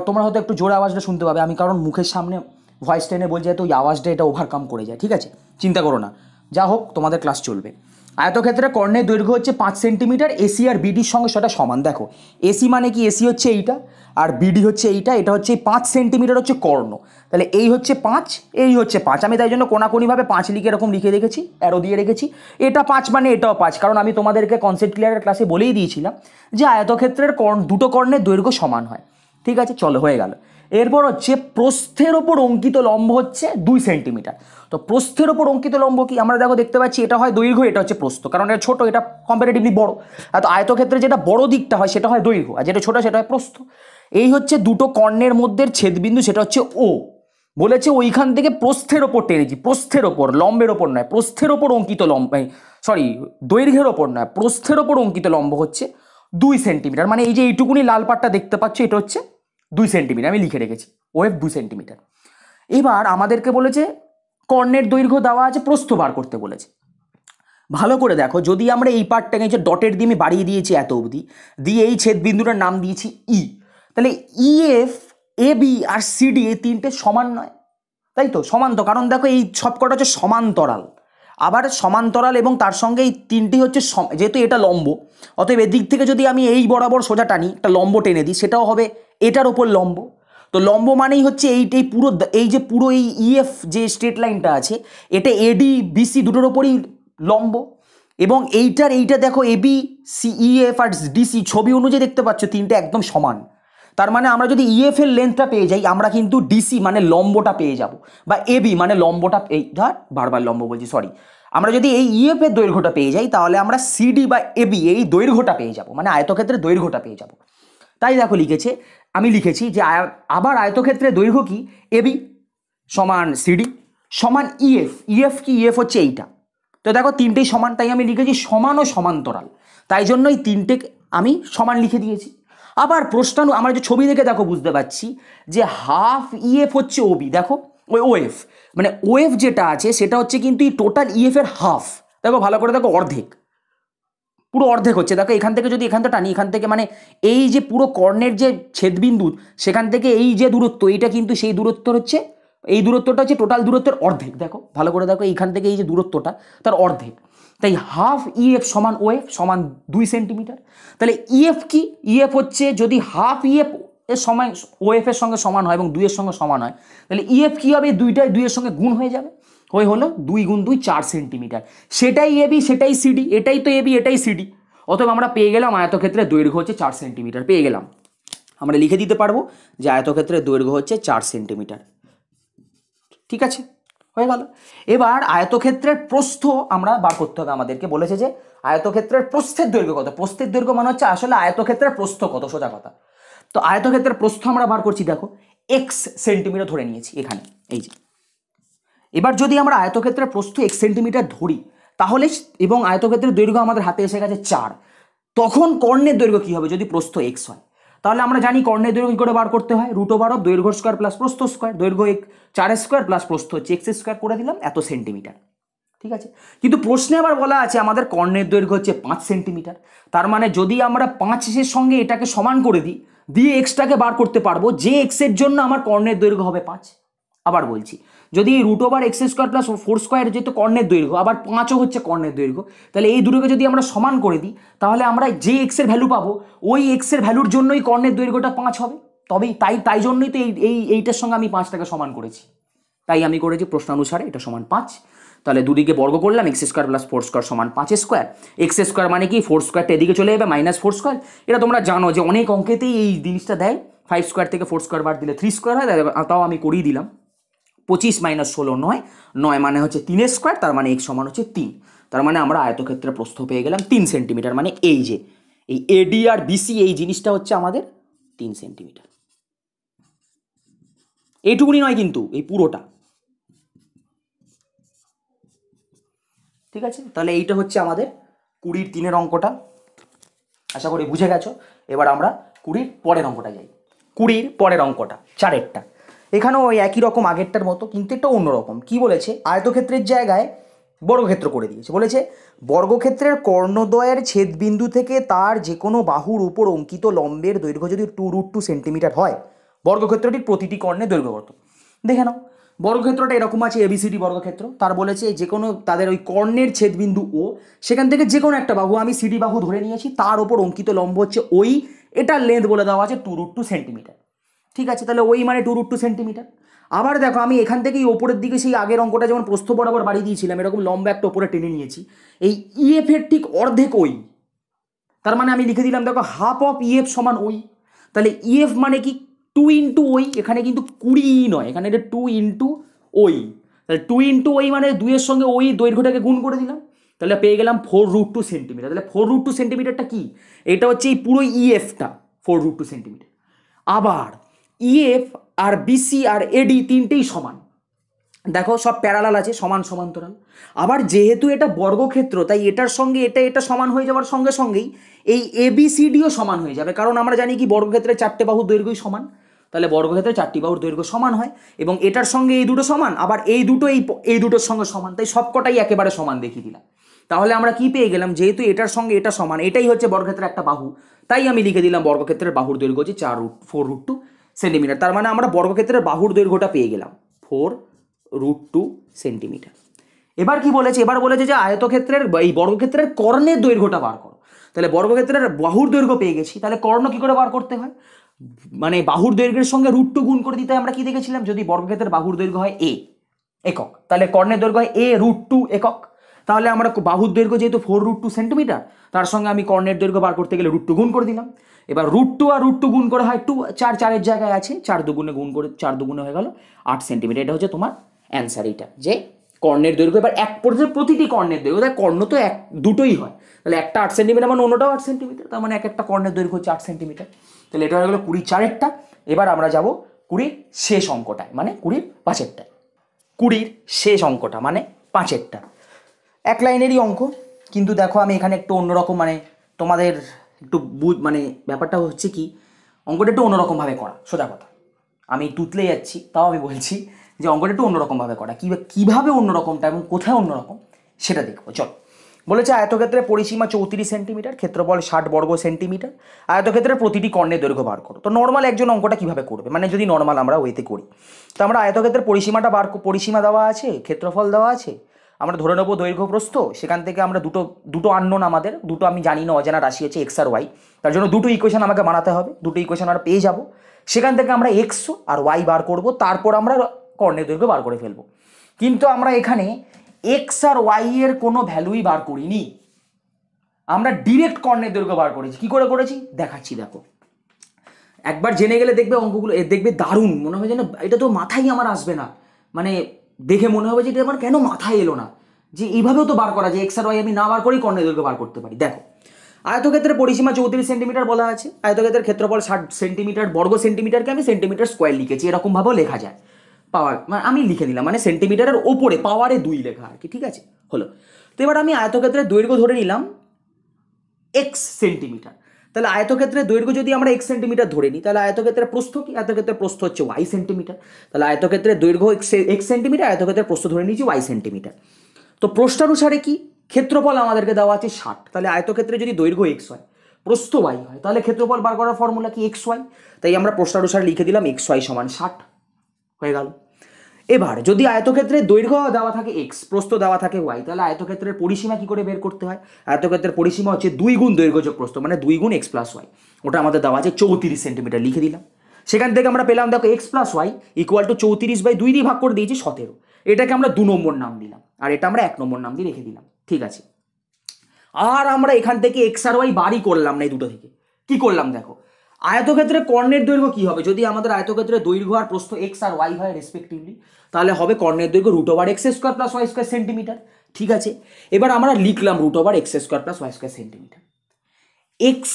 তোমরা হয়তো একটু জোরে আওয়াজটা শুনতে পাবে, আমি কারণ মুখের সামনে ভয়েস টেনে বলছি, তো ওই আওয়াজটা এটা ওভারকাম করে যায়। ঠিক আছে, চিন্তা করো না, যা হোক তোমাদের ক্লাস চলবে। আয়তক্ষেত্রে কর্ণের দৈর্ঘ্য হচ্ছে 5 সেন্টিমিটার, এসি আর বিডির সঙ্গে সেটা সমান। দেখো এসি মানে কি, এসি হচ্ছে এইটা, আর বিডি হচ্ছে এইটা, এটা হচ্ছে 5 সেন্টিমিটার হচ্ছে কর্ণ। তাহলে এই হচ্ছে 5, এই হচ্ছে 5। আমি তাই জন্য কোনাকুনিভাবে 5 লিখে এরকম লিখে রেখেছি, অ্যারো দিয়ে রেখেছি। এটা 5 মানে এটাও 5, কারণ আমি তোমাদেরকে কনসেপ্ট ক্লিয়ারের ক্লাসে বলেই দিয়েছিলাম যে আয়তক্ষেত্রের দুটো কর্ণের দৈর্ঘ্য সমান হয়। ঠিক আছে, চলো হয়ে গেল। এরপর হচ্ছে প্রস্থের ওপর অঙ্কিত লম্ব হচ্ছে 2 সেন্টিমিটার। তো প্রস্থের ওপর অঙ্কিত লম্ব কি, আমরা দেখো দেখতে পাচ্ছি এটা হয় দৈর্ঘ্য, এটা হচ্ছে প্রস্থ, কারণ এটা ছোট, এটা কম্পারেটিভলি বড়। তো আয়তক্ষেত্রে যেটা বড় দিকটা হয় সেটা হয় দৈর্ঘ্য, আর যেটা ছোট সেটা হয় প্রস্থ। এই হচ্ছে দুটো কর্ণের মধ্যে ছেদবিন্দু, সেটা হচ্ছে ও। বলেছে ওইখান থেকে প্রস্থের ওপর টেনেছি, প্রস্থের ওপর, লম্বের ওপর নয়, প্রস্থের ওপর অঙ্কিত লম্ব, সরি দৈর্ঘ্যের ওপর নয়, প্রস্থের ওপর অঙ্কিত লম্ব হচ্ছে 2 সেন্টিমিটার। মানে এই যে এইটুকুনি লাল পাটটা দেখতে পাচ্ছ, এটা হচ্ছে 2 সেন্টিমিটার, আমি লিখে রেখেছি ওয়েভ 2 সেন্টিমিটার। এবার আমাদেরকে বলেছে কর্ণের দৈর্ঘ্য দেওয়া আছে, প্রস্থ বার করতে বলেছে। ভালো করে দেখো, যদি আমরা এই পার্টটাকে যে ডটের দিয়ে আমি বাড়িয়ে দিয়েছি এত অবধি, দিয়ে এই ছেদ বিন্দুটার নাম দিয়েছি ই, তাহলে EF, A B R CD এই তিনটে সমান নয়, তাই তো? সমান তো, কারণ দেখো এই সবকটা হচ্ছে সমান্তরাল, আবার সমান্তরাল এবং তার সঙ্গে এই তিনটি হচ্ছে যেহেতু এটা লম্ব, অতএব এদিক থেকে যদি আমি এই বরাবর সোজা টানি, একটা লম্ব টেনে দিই, সেটাও হবে এটার ওপর লম্ব। তো লম্ব মানেই হচ্ছে এইটাই পুরো, এই যে পুরো এই ইএফ যে স্ট্রেট লাইনটা আছে, এটা এডি বিসি দুটোর ওপরই লম্ব। এবং এইটা দেখো এবি সি ইএফ আর ডিসি ছবি অনুযায়ী দেখতে পাচ্ছ তিনটে একদম সমান। তার মানে আমরা যদি ইএফ এর লেন্থটা পেয়ে যাই, আমরা কিন্তু ডিসি মানে লম্বটা পেয়ে যাব, বা এবি মানে লম্বটা, এই বারবার লম্ব বলছি, সরি, আমরা যদি এই ইএফ এর দৈর্ঘ্যটা পেয়ে যাই, তাহলে আমরা সিডি বা এবি এই দৈর্ঘ্যটা পেয়ে যাব, মানে আয়তক্ষেত্রের দৈর্ঘ্যটা পেয়ে যাব। তাই দেখো আমি লিখেছি যে আবার আয়তক্ষেত্রের দৈর্ঘ্য কি, এবি সমান সিডি সমান ইএফ। ইএফ কি, ইএফ হচ্ছে এইটা। তো দেখো তিনটেই সমান, তাই আমি লিখেছি সমান ও সমান্তরাল, তাই জন্যই তিনটে আমি সমান লিখে দিয়েছি। আবার প্রশ্ন আমরা যে ছবি দেখে দেখো বুঝতে পারছি যে হাফ ইএফ হচ্ছে ওবি, দেখো ওই ওএফ, মানে ওএফ যেটা আছে সেটা হচ্ছে কিন্তু এই টোটাল ইএফ এর হাফ। দেখো ভালো করে দেখো, অর্ধেক, পুরো অর্ধেক হচ্ছে। দেখো এখান থেকে যদি এখানটা টানি, এখান থেকে মানে এই যে পুরো কর্ণের যে ছেদবিন্দু, সেখান থেকে এই যে দূরত্ব, এইটা কিন্তু সেই দূরত্ব হচ্ছে, এই দূরত্বটা হচ্ছে টোটাল দূরত্বের অর্ধেক। দেখো ভালো করে দেখো, এইখান থেকে এই যে দূরত্বটা তার অর্ধেক। তাই হাফ ইএফ সমান ওএফ সমান 2 সেন্টিমিটার। তাহলে ইএফ কি, ইএফ হচ্ছে যদি হাফ ইএফ এর সময় ওএফ এর সঙ্গে সমান হয় এবং 2 এর সঙ্গে সমান হয়, তাহলে ইএফ কি হবে, দুইটাই 2 এর সঙ্গে গুণ হয়ে যাবে, হলো 2 গুণ 2 4 সেন্টিমিটার। সেটাই এবি সেটাই সিডি, এটাই তো এবি এটাই সিডি। অতএব আমরা পেয়ে গেলাম আয়তক্ষেত্রের দৈর্ঘ্য হচ্ছে 4 সেন্টিমিটার, পেয়ে গেলাম। আমরা লিখে দিতে পারবো যে আয়তক্ষেত্রের দৈর্ঘ্য হচ্ছে 4 সেন্টিমিটার। ঠিক আছে, হয়ে গেল। এবার আয়তক্ষেত্রের প্রস্থ আমরা বার করতে হবে আমাদেরকে। বলেছে যে আয়তক্ষেত্রের প্রস্থের দৈর্ঘ্য কত। প্রস্থের দৈর্ঘ্য মানে হচ্ছে আসলে আয়তক্ষেত্রের প্রস্থ কত, সোজা কথা। তো আয়তক্ষেত্রের প্রস্থ আমরা বার করছি, দেখো এক্স সেন্টিমিটার ধরে নিয়েছি এখানে, এই যে। এবার যদি আমরা আয়তক্ষেত্রের প্রস্থ 1 সেন্টিমিটার ধরি, তাহলে এবং আয়তক্ষেত্রের দৈর্ঘ্য আমাদের হাতে এসে গেছে 4, তখন কর্ণের দৈর্ঘ্য কি হবে যদি প্রস্থ এক্স হয়। তাহলে আমরা জানি কর্ণের দৈর্ঘ্য কি করে বার করতে হয়, √ দৈর্ঘ্য স্কোয়ার প্লাস প্রস্থ স্কোয়ার, দৈর্ঘ্য 4 স্কোয়ার প্লাস প্রস্থ হচ্ছে এক্স স্কোয়ার করে দিলাম, এত সেন্টিমিটার। ঠিক আছে, কিন্তু প্রশ্নে আবার বলা আছে আমাদের কর্ণের দৈর্ঘ্য হচ্ছে 5 সেন্টিমিটার। তার মানে যদি আমরা 5 সঙ্গে এটাকে সমান করে দিই, দিয়ে এক্সটাকে বার করতে পারবো, যে এক্সের জন্য আমার কর্ণের দৈর্ঘ্য হবে 5। আবার বলছি, যদি √ x স্কোয়ার প্লাস 4 স্কোয়ার যেহেতু কর্ণের দৈর্ঘ্য, আবার 5ও হচ্ছে কর্ণের দৈর্ঘ্য, তাহলে এই দুটোকে যদি আমরা সমান করে দিই, তাহলে আমরা যে এক্সের ভ্যালু পাবো, ওই এক্সের ভ্যালুর জন্যই কর্ণের দৈর্ঘ্যটা 5 হবে। তবেই তাই জন্যই তো এইটার সঙ্গে আমি 5টাকে সমান করেছি। তাই আমি করেছি প্রশ্নানুসারে এটা সমান 5। তাহলে দুদিকে বর্গ করলাম, x স্কোয়ার প্লাস 4 স্কোয়ার সমান 5 স্কোয়ার। এক্স স্কোয়ার মানে কি, 4 স্কোয়ারটা এদিকে চলে যাবে, -4 স্কোয়ার। এটা তোমরা জানো যে অনেক অঙ্কেতেই এই জিনিসটা দেয়, 5 স্কোয়ার থেকে 4 স্কোয়ার বাদ দিলে 3 স্কোয়ার হয়, তাও আমি করিয়ে দিলাম। 25 - 16 9, 9 মানে হচ্ছে 3 স্কোয়ার, তার মানে x সমান হচ্ছে 3। তার মানে আমরা আয়তক্ষেত্রের প্রস্থ পেয়ে গেলাম 3 সেন্টিমিটার। মানে এই যে এই এডি আর বিসি এই জিনিসটা হচ্ছে আমাদের 3 সেন্টিমিটার। এইটুকুনি নয় কিন্তু, এই পুরোটা। ঠিক আছে, তাহলে এইটা হচ্ছে আমাদের 20-3 অঙ্কটা। আশা করি বুঝে গেছো। এবার আমরা 20 পরের অঙ্কটা যাই। 20 পরের অঙ্কটা 4-এরটা। এখানেও ওই একই রকম আগেরটার মতো, কিন্তু একটা অন্যরকম। কি বলেছে, আয়তক্ষেত্রের জায়গায় বর্গক্ষেত্র করে দিয়েছে। বলেছে বর্গক্ষেত্রের কর্ণদ্বয়ের ছেদবিন্দু থেকে তার যে কোনো বাহুর উপর অঙ্কিত লম্বের দৈর্ঘ্য যদি 2√2 সেন্টিমিটার হয়, বর্গক্ষেত্রটির প্রতিটি কর্ণের দৈর্ঘ্য কত। দেখে নাও, বর্গক্ষেত্রটা এরকম আছে, এবিসিডি বর্গক্ষেত্র। তার বলেছে যে কোনো তাদের ওই কর্ণের ছেদবিন্দু ও, সেখান থেকে যে কোনো একটা বাহু, আমি সিডি বাহু ধরে নিয়েছি, তার ওপর অঙ্কিত লম্ব হচ্ছে ওই, এটার লেন্থ বলে দেওয়া আছে 2√2 সেন্টিমিটার। ঠিক আছে, তাহলে ওই মানে 2√2 সেন্টিমিটার। আবার দেখো, আমি এখান থেকেই ওপরের দিকে সেই আগের অঙ্কটা যেমন প্রস্থ বরাবর বাড়িয়ে দিয়েছিলাম, এরকম লম্বা একটা ওপরে টেনে নিয়েছি, এই ইএফ এর ঠিক অর্ধেক ওই। তার মানে আমি লিখে দিলাম, দেখো হাফ অফ ইএফ সমান ওই। তাহলে ইএফ মানে কি, 2 ইন্টু ওই। এখানে কিন্তু 20 নয়, এখানে এটা 2 ইন্টু ওই। তাহলে 2 ইন্টু ওই মানে 2 এর সঙ্গে ওই দৈর্ঘ্যটাকে গুণ করে দিলাম, তাহলে পেয়ে গেলাম 4√2 সেন্টিমিটার। তাহলে 4√2 সেন্টিমিটারটা কি, এটা হচ্ছে এই পুরো ইএফটা 4√2 সেন্টিমিটার। আবার ইএফ আর বিসি আর এডি তিনটেই সমান, দেখো সব প্যারালাল আছে, সমান সমান্তরাল। আবার যেহেতু এটা বর্গক্ষেত্র, তাই এটার সঙ্গে এটা সমান হয়ে যাওয়ার সঙ্গে সঙ্গেই এই এবিসিডিও সমান হয়ে যাবে, কারণ আমরা জানি কি বর্গক্ষেত্রে 4টে বাহুর দৈর্ঘ্যই সমান। তাহলে বর্গক্ষেত্রে 4টি বাহুর দৈর্ঘ্য সমান হয়, এবং এটার সঙ্গে এই দুটো সমান, আবার এই দুটো এই দুটোর সঙ্গে সমান, তাই সবকটাই একেবারে সমান দেখিয়ে দিলাম। তাহলে আমরা কি পেয়ে গেলাম, যেহেতু এটার সঙ্গে এটা সমান, এটাই হচ্ছে বর্গক্ষেত্রের একটা বাহু, তাই আমি লিখে দিলাম বর্গক্ষেত্রের বাহুর দৈর্ঘ্য হচ্ছে 4√2 সেন্টিমিটার। তার মানে আমরা বর্গক্ষেত্রের বাহুর দৈর্ঘ্যটা পেয়ে গেলাম 4√2 সেন্টিমিটার। এবার কি বলেছে, এবার বলেছে যে আয়তক্ষেত্রের এই বর্গক্ষেত্রের কর্ণের দৈর্ঘ্যটা বার করো। তাহলে বর্গক্ষেত্রের বাহুর দৈর্ঘ্য পেয়ে গেছি, তাহলে কর্ণ কি করে বার করতে হয়, মানে বাহুর দৈর্ঘ্যের সঙ্গে √2 গুণ করে দিতে হয়। আমরা কি দেখেছিলাম, যদি বর্গক্ষেত্রের বাহুর দৈর্ঘ্য হয় a একক, তাহলে কর্ণের দৈর্ঘ্য হয় a √2 একক। তাহলে আমরা বাহুর দৈর্ঘ্য যেহেতু 4√2 সেন্টিমিটার, তার সঙ্গে আমি কর্ণের দৈর্ঘ্য বার করতে গেলে √2 গুণ করে দিলাম। এবার √2 আর √2 গুণ করে হয় 2, 4 4-এর জায়গায় আছে, 4 দুগুণে গুণ করে 4 দুগুণে হয়ে গেল 8 সেন্টিমিটার। এটা হচ্ছে তোমার অ্যান্সার, এইটা যে কর্ণের দৈর্ঘ্য। এবার এক পর্যায়ে প্রতিটি কর্ণের দৈর্ঘ্য, তাই কর্ণ তো দুটোই হয়, তাহলে একটা 8 সেন্টিমিটার মানে অন্যটাও 8 সেন্টিমিটার, তার মানে এক একটা কর্ণের দৈর্ঘ্য হচ্ছে 8 সেন্টিমিটার। তাহলে এটা হয়ে গেলো 20-4-এরটা। এবার আমরা যাব 20-র শেষ অঙ্কটায়, মানে 20-র 5-এরটা। 20-র শেষ অঙ্কটা মানে 5-এরটা এক লাইনেরই অঙ্ক, কিন্তু দেখো আমি এখানে একটু অন্যরকম, মানে তোমাদের একটু মানে ব্যাপারটা হচ্ছে কি, অঙ্কটা একটু অন্যরকমভাবে করা। সোজা কথা, আমি তুতলে যাচ্ছি, তাও আমি বলছি যে অঙ্কটা একটু অন্যরকমভাবে করা। কীভাবে অন্যরকমটা এবং কোথায় অন্যরকম সেটা দেখবো। চল, বলেছে আয়তক্ষেত্রের পরিসীমা 34 সেন্টিমিটার, ক্ষেত্রফল 60 বর্গ সেন্টিমিটার, আয়তক্ষেত্রের প্রতিটি কর্ণের দৈর্ঘ্য বার করো। তো নর্মাল একজন অঙ্কটা কীভাবে করবে, মানে যদি নর্মাল আমরা ওয়েতে করি, তো আমরা আয়তক্ষেত্রের পরিসীমা দেওয়া আছে, ক্ষেত্রফল দেওয়া আছে, আমরা ধরে নেবো দৈর্ঘ্য প্রস্থ, সেখান থেকে আমরা দুটো আননোন, আমাদের দুটো আমি জানি না অজানা রাশি আছে এক্স আর ওয়াই, তার জন্য দুটো ইকুয়েশন আমাকে বানাতে হবে, দুটো ইকুয়েশন আমরা পেয়ে যাব, সেখান থেকে আমরা এক্স আর ওয়াই বার করব, তারপর আমরা কর্ণের দৈর্ঘ্য বার করে ফেলবো। কিন্তু আমরা এখানে এক্স আর ওয়াই এর কোনো ভ্যালুই বার করিনি, আমরা ডিরেক্ট কর্ণের দৈর্ঘ্য বার করেছি। কি করে করেছি দেখাচ্ছি, দেখো একবার জেনে গেলে দেখবে অঙ্কগুলো দেখবে দারুণ মনে হয়, যেন এটা তো মাথায় আমার আসবে না, মানে দেখে মনে হবে যে এটা আমার কেন মাথায় এলো না, যে এইভাবেও তো বার করা যায়, এক্স আর ওয়াই আমি না বার করেই কর্ণের দৈর্ঘ্য বার করতে পারি। দেখো আয়তক্ষেত্রের পরিসীমা 34 সেন্টিমিটার বলা আছে, আয়তক্ষেত্রের ক্ষেত্রফল 60 সেন্টিমিটার, বর্গ সেন্টিমিটারকে আমি সেন্টিমিটার স্কোয়ার লিখেছি, এরকমভাবেও লেখা যায়। পাওয়ার মানে আমি লিখে দিলাম, মানে সেন্টিমিটারের ওপরে পাওয়ারে 2 লেখা আর কি, ঠিক আছে হলো। তো এবার আমি আয়তক্ষেত্রের দৈর্ঘ্য ধরে নিলাম এক্স সেন্টিমিটার, তাহলে আয়তক্ষেত্রের দৈর্ঘ্য যদি আমরা এক্স সেন্টিমিটার ধরে নিই, তাহলে আয়তক্ষেত্রের প্রস্থ কি, আয়তক্ষেত্রের প্রস্থ হচ্ছে ওয়াই সেন্টিমিটার, তাহলে আয়তক্ষেত্রের দৈর্ঘ্য এক্স সেন্টিমিটার, আয়তক্ষেত্রের প্রস্থ ধরে নিয়েছি ওয়াই সেন্টিমিটার। তো প্রষ্ঠানুসারে কি, ক্ষেত্রফল আমাদেরকে দেওয়া আছে 60, তাহলে আয়তক্ষেত্রে যদি দৈর্ঘ্য এক্স হয় প্রস্থ ওয়াই হয়, তাহলে ক্ষেত্রফল বার করার ফর্মুলা কি এক্স ওয়াই, তাই আমরা প্রষ্ঠানুসারে লিখে দিলাম এক্স ওয়াই সমান 60 হয়ে গেল। এবার যদি আয়তক্ষেত্রের দৈর্ঘ্য দেওয়া থাকে এক্স, প্রস্থ দেওয়া থাকে ওয়াই, তাহলে আয়তক্ষেত্রের পরিসীমা কি করে বের করতে হয়, আয়তক্ষেত্রের পরিসীমা হচ্ছে 2 গুণ দৈর্ঘ্য যোগ প্রস্থ, মানে 2 গুণ এক্স প্লাস ওয়াই, ওটা আমাদের দেওয়া আছে 34 সেন্টিমিটার, লিখে দিলাম। সেখান থেকে আমরা পেলাম দেখো x plus y equal to 34/2 দিয়ে ভাগ করে দিয়েছি 17, এটাকে আমরা 2 নম্বর নাম দিলাম, আর এটা আমরা 1 নম্বর নাম দিয়ে রেখে দিলাম, ঠিক আছে। আর আমরা এখান থেকে এক্স আর ওয়াই বারই করলাম না, এই দুটো থেকে কি করলাম দেখো, আয়তক্ষেত্রের কর্ণের দৈর্ঘ্য কি হবে, যদি আমাদের আয়তক্ষেত্রের দৈর্ঘ্য আর প্রস্থ এক্স আর ওয়াই হয় রেসপেক্টিভলি, তাহলে হবে কর্ণের দৈর্ঘ্য √x² + y² সেন্টিমিটার, ঠিক আছে। এবার আমরা লিখলাম √x² + y² centimetre. x²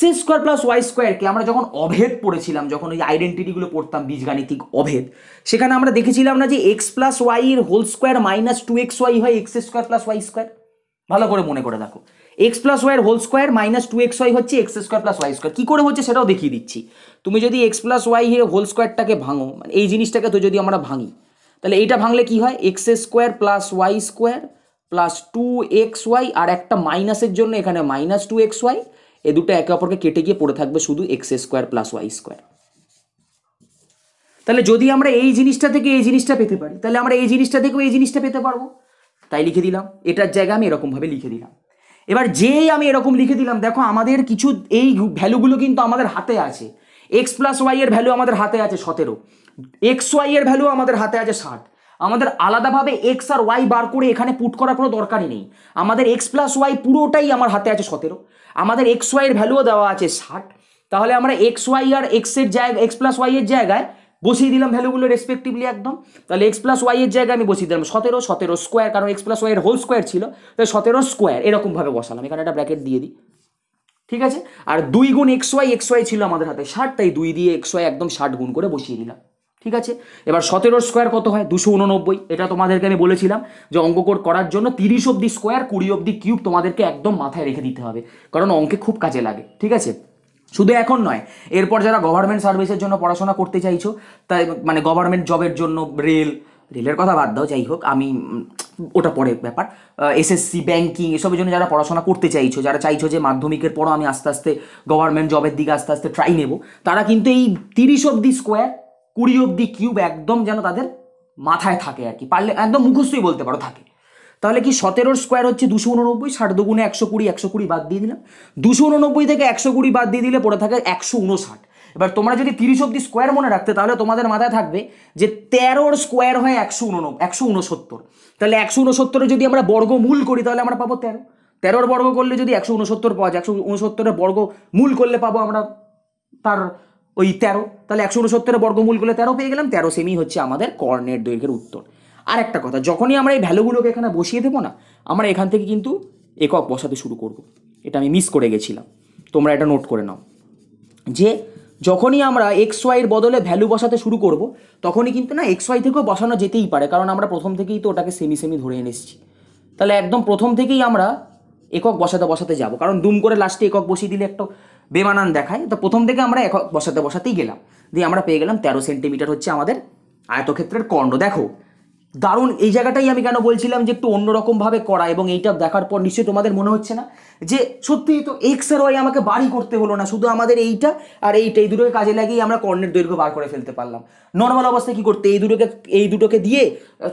+ y² কে আমরা যখন অভেদ পড়েছিলাম, যখন ওই আইডেন্টিটিগুলো পড়তাম বীজগাণিতিক অভেদ, সেখানে আমরা দেখেছিলাম না যে x + y এর হোল স্কোয়ার -2xy হয় x² + y², ভালো করে মনে করে দেখো, x + y এর হোল স্কোয়ার -2xy হচ্ছে x² + y², কি করে হচ্ছে সেটাও দেখিয়ে দিচ্ছি। তুমি যদি x + y এর হোল স্কোয়ারটাকে ভাঙো, মানে এই জিনিসটাকে তো যদি আমরা ভাঙি, তাহলে এইটা ভাঙলে কি হয়, x² + y² + 2xy, আর একটা মাইনাসের জন্য এখানে -2xy, এ দুটো একে অপরকে কেটে গিয়ে পড়ে থাকবে শুধু x² + y²। তাহলে যদি আমরা এই জিনিসটা থেকে এই জিনিসটা পেতে পারি, তাহলে আমরা এই জিনিসটা থেকেও এই জিনিসটা পেতে পারবো, তাই লিখে দিলাম, এটার জায়গায় আমি এরকমভাবে লিখে দিলাম। এবার যেই আমি এরকম লিখে দিলাম, দেখো আমাদের কিছু এই ভ্যালুগুলো কিন্তু আমাদের হাতে আছে, এক্স প্লাস ওয়াই এর ভ্যালু আমাদের হাতে আছে 17, এক্স ওয়াই এর ভ্যালু আমাদের হাতে আছে 60, আমাদের আলাদাভাবে এক্স আর ওয়াই বার করে এখানে পুট করার কোনো দরকারই নেই, আমাদের এক্স প্লাস ওয়াই পুরোটাই আমার হাতে আছে 17, আমাদের এক্স ওয়াই এর ভ্যালুও দেওয়া আছে 60, তাহলে আমরা এক্স ওয়াই আর এক্স এর জায়গায় এক্স প্লাস ওয়াই এর জায়গায় বসিয়ে দিলাম ভ্যালুগুলো রেসপেক্টিভলি একদম। তাহলে এক্স প্লাস ওয়াই এর জায়গায় আমি বসিয়ে দিলাম 17 স্কোয়ার, কারণ এক্স প্লাস ওয়াই এর হোল স্কোয়ার ছিল, তাই 17 স্কোয়ার এরকমভাবে বসালাম, এখানে একটা ব্র্যাকেট দিয়ে দিই, ঠিক আছে। আর 2 গুণ এক্স ওয়াই ছিল আমাদের হাতে 60, তাই 2 দিয়ে এক্স ওয়াই একদম 60 গুণ করে বসিয়ে দিলাম, ঠিক আছে। এবার 17 স্কোয়ার কত হয়, 289, এটা তোমাদেরকে আমি বলেছিলাম যে অঙ্ক করার জন্য 30 অব্দি স্কোয়ার 20 অব্দি কিউব তোমাদেরকে একদম মাথায় রেখে দিতে হবে, কারণ অঙ্কে খুব কাজে লাগে, ঠিক আছে। শুধু এখন নয়, এরপর যারা গভর্নমেন্ট সার্ভিসের জন্য পড়াশোনা করতে চাইছো, তাই মানে গভর্নমেন্ট জবের জন্য, রেলের কথা বাদ দাও, যাই হোক আমি ওটা পরে ব্যাপার, এসএসসি ব্যাংকিং এসবের জন্য যারা পড়াশোনা করতে চাইছো, যারা চাইছো যে মাধ্যমিকের পরও আমি আস্তে আস্তে গভর্নমেন্ট জবের দিকে আস্তে আস্তে ট্রাই নেব, তারা কিন্তু এই 30 অব্দি স্কোয়ার 20 অব্দি কিউব একদম যেন তাদের মাথায় থাকে আর কি, পারলে একদম মুখস্থই বলতে পারো থাকে। তাহলে কি 17 স্কোয়ার হচ্ছে 289, 60 দুগুণে 120, 120 বাদ দিয়ে দিলাম, 289 থেকে 120 বাদ দিয়ে দিলে পড়ে থাকে 159। এবার তোমরা যদি 30 অব্দি স্কোয়ার মনে রাখতে তাহলে তোমাদের মাথায় থাকবে যে 13 স্কোয়ার হয় 169, তাহলে 169 যদি আমরা বর্গমূল করি তাহলে আমরা পাবো 13, 13 বর্গ করলে যদি 169 পাওয়া যায়, 169 বর্গ মূল করলে পাবো আমরা তার ওই 13, তাহলে 169 বর্গমূল করলে 13 পেয়ে গেলাম, 13 সেমি হচ্ছে আমাদের কর্ণের দৈর্ঘ্যের উত্তর। আর একটা কথা, যখনই আমরা এই ভ্যালুগুলোকে এখানে বসিয়ে দেবো না, আমরা এখান থেকে কিন্তু একক বসাতে শুরু করব। এটা আমি মিস করে গেছিলাম, তোমরা এটা নোট করে নাও যে যখনই আমরা এক্স ওয়াইয়ের বদলে ভ্যালু বসাতে শুরু করব তখনই কিন্তু না এক্স ওয়াই থেকেও বসানো যেতেই পারে, কারণ আমরা প্রথম থেকেই তো ওটাকে সেমি সেমি ধরে এনেছি। তাহলে একদম প্রথম থেকেই আমরা একক বসাতে বসাতে যাব, কারণ দুম করে লাস্টে একক বসিয়ে দিলে একটা বেমানান দেখায়। তো প্রথম থেকে আমরা একক বসাতে বসাতেই গেলাম, দিয়ে আমরা পেয়ে গেলাম 13 সেন্টিমিটার হচ্ছে আমাদের আয়তক্ষেত্রের কর্ণ। দেখো দারুণ, এই জায়গাটাই আমি কেন বলছিলাম যে একটু অন্যরকমভাবে করা, এবং এইটা দেখার পর নিশ্চয়ই তোমাদের মনে হচ্ছে না যে সত্যিই তো এক্স আর ওয়াই আমাকে বাড়ি করতে হলো না, শুধু আমাদের এইটা আর এইটা, এই দুটোকে কাজে লাগিয়ে আমরা কর্ণের দৈর্ঘ্য বার করে ফেলতে পারলাম। নর্মাল অবস্থায় কি করতে, এই দুটোকে দিয়ে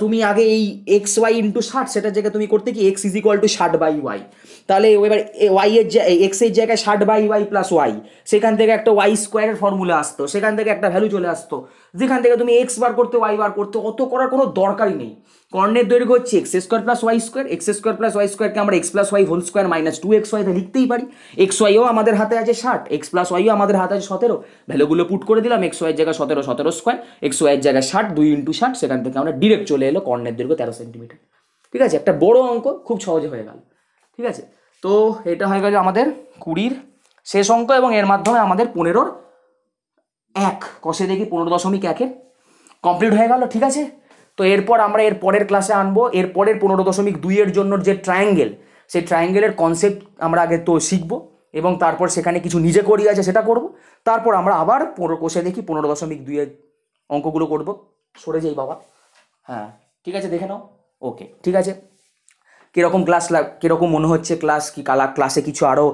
তুমি আগে এই এক্স ওয়াই ইন্টু 60, সেটার জায়গায় তুমি করতে কি x is equal to 60/y, তাহলে এবার ওয়াই এর এক্স এর জায়গায় 60/y প্লাস ওয়াই, সেখান থেকে একটা ওয়াই স্কোয়ারের ফর্মুলা আসতো, সেখান থেকে একটা ভ্যালু চলে আসতো, যেখান থেকে তুমি এক্স বার করতে ওয়াই বার করতে, অত করার কোনো দরকারই নেই। কর্ণের দৈর্ঘ্য হচ্ছে x square plus y square, x square plus y স্কোয়ারকে আমরা x plus y whole square minus 2xy লিখতেই পারি। এক্স ওয়াইও আমাদের হাতে আছে 60, এক্স প্লাস ওয়াইও আমাদের হাতে আছে 17, ভ্যালুগুলো পুট করে দিলাম, এক্স ওয়াইয়ের জায়গায় 17, 17 স্কোয়ার, এক্স ওয়াইয়ের জায়গায় 60, 2 ইন্টু 60, সেখান থেকে আমরা ডিরেক্ট চলে এলো কর্ণের দৈর্ঘ্য 13 সেন্টিমিটার। ঠিক আছে, একটা বড় অঙ্ক খুব সহজে হয়ে গেল। ঠিক আছে, তো এটা হয়ে গেল আমাদের 20 শেষ অঙ্ক, এবং এর মাধ্যমে আমাদের 15 1 কষে দেখি 15.1 কমপ্লিট হয়ে গেল। ঠিক আছে, তো এরপর আমরা এর পরের ক্লাসে আনবো এর পরের 15.2 এর জন্য যে ট্রায়াঙ্গেল, সেই ট্রায়াঙ্গেলের কনসেপ্ট আমরা আগে তো শিখবো, এবং তারপর সেখানে কিছু নিজে করি আছে সেটা করব, তারপর আমরা আবার কষে দেখি 15.2 এর অঙ্কগুলো করব। সরে যাই বাবা, হ্যাঁ ঠিক আছে, দেখে নাও। ওকে ঠিক আছে, কীরকম কীরকম মনে হচ্ছে ক্লাস, কি ক্লাসে কিছু আরও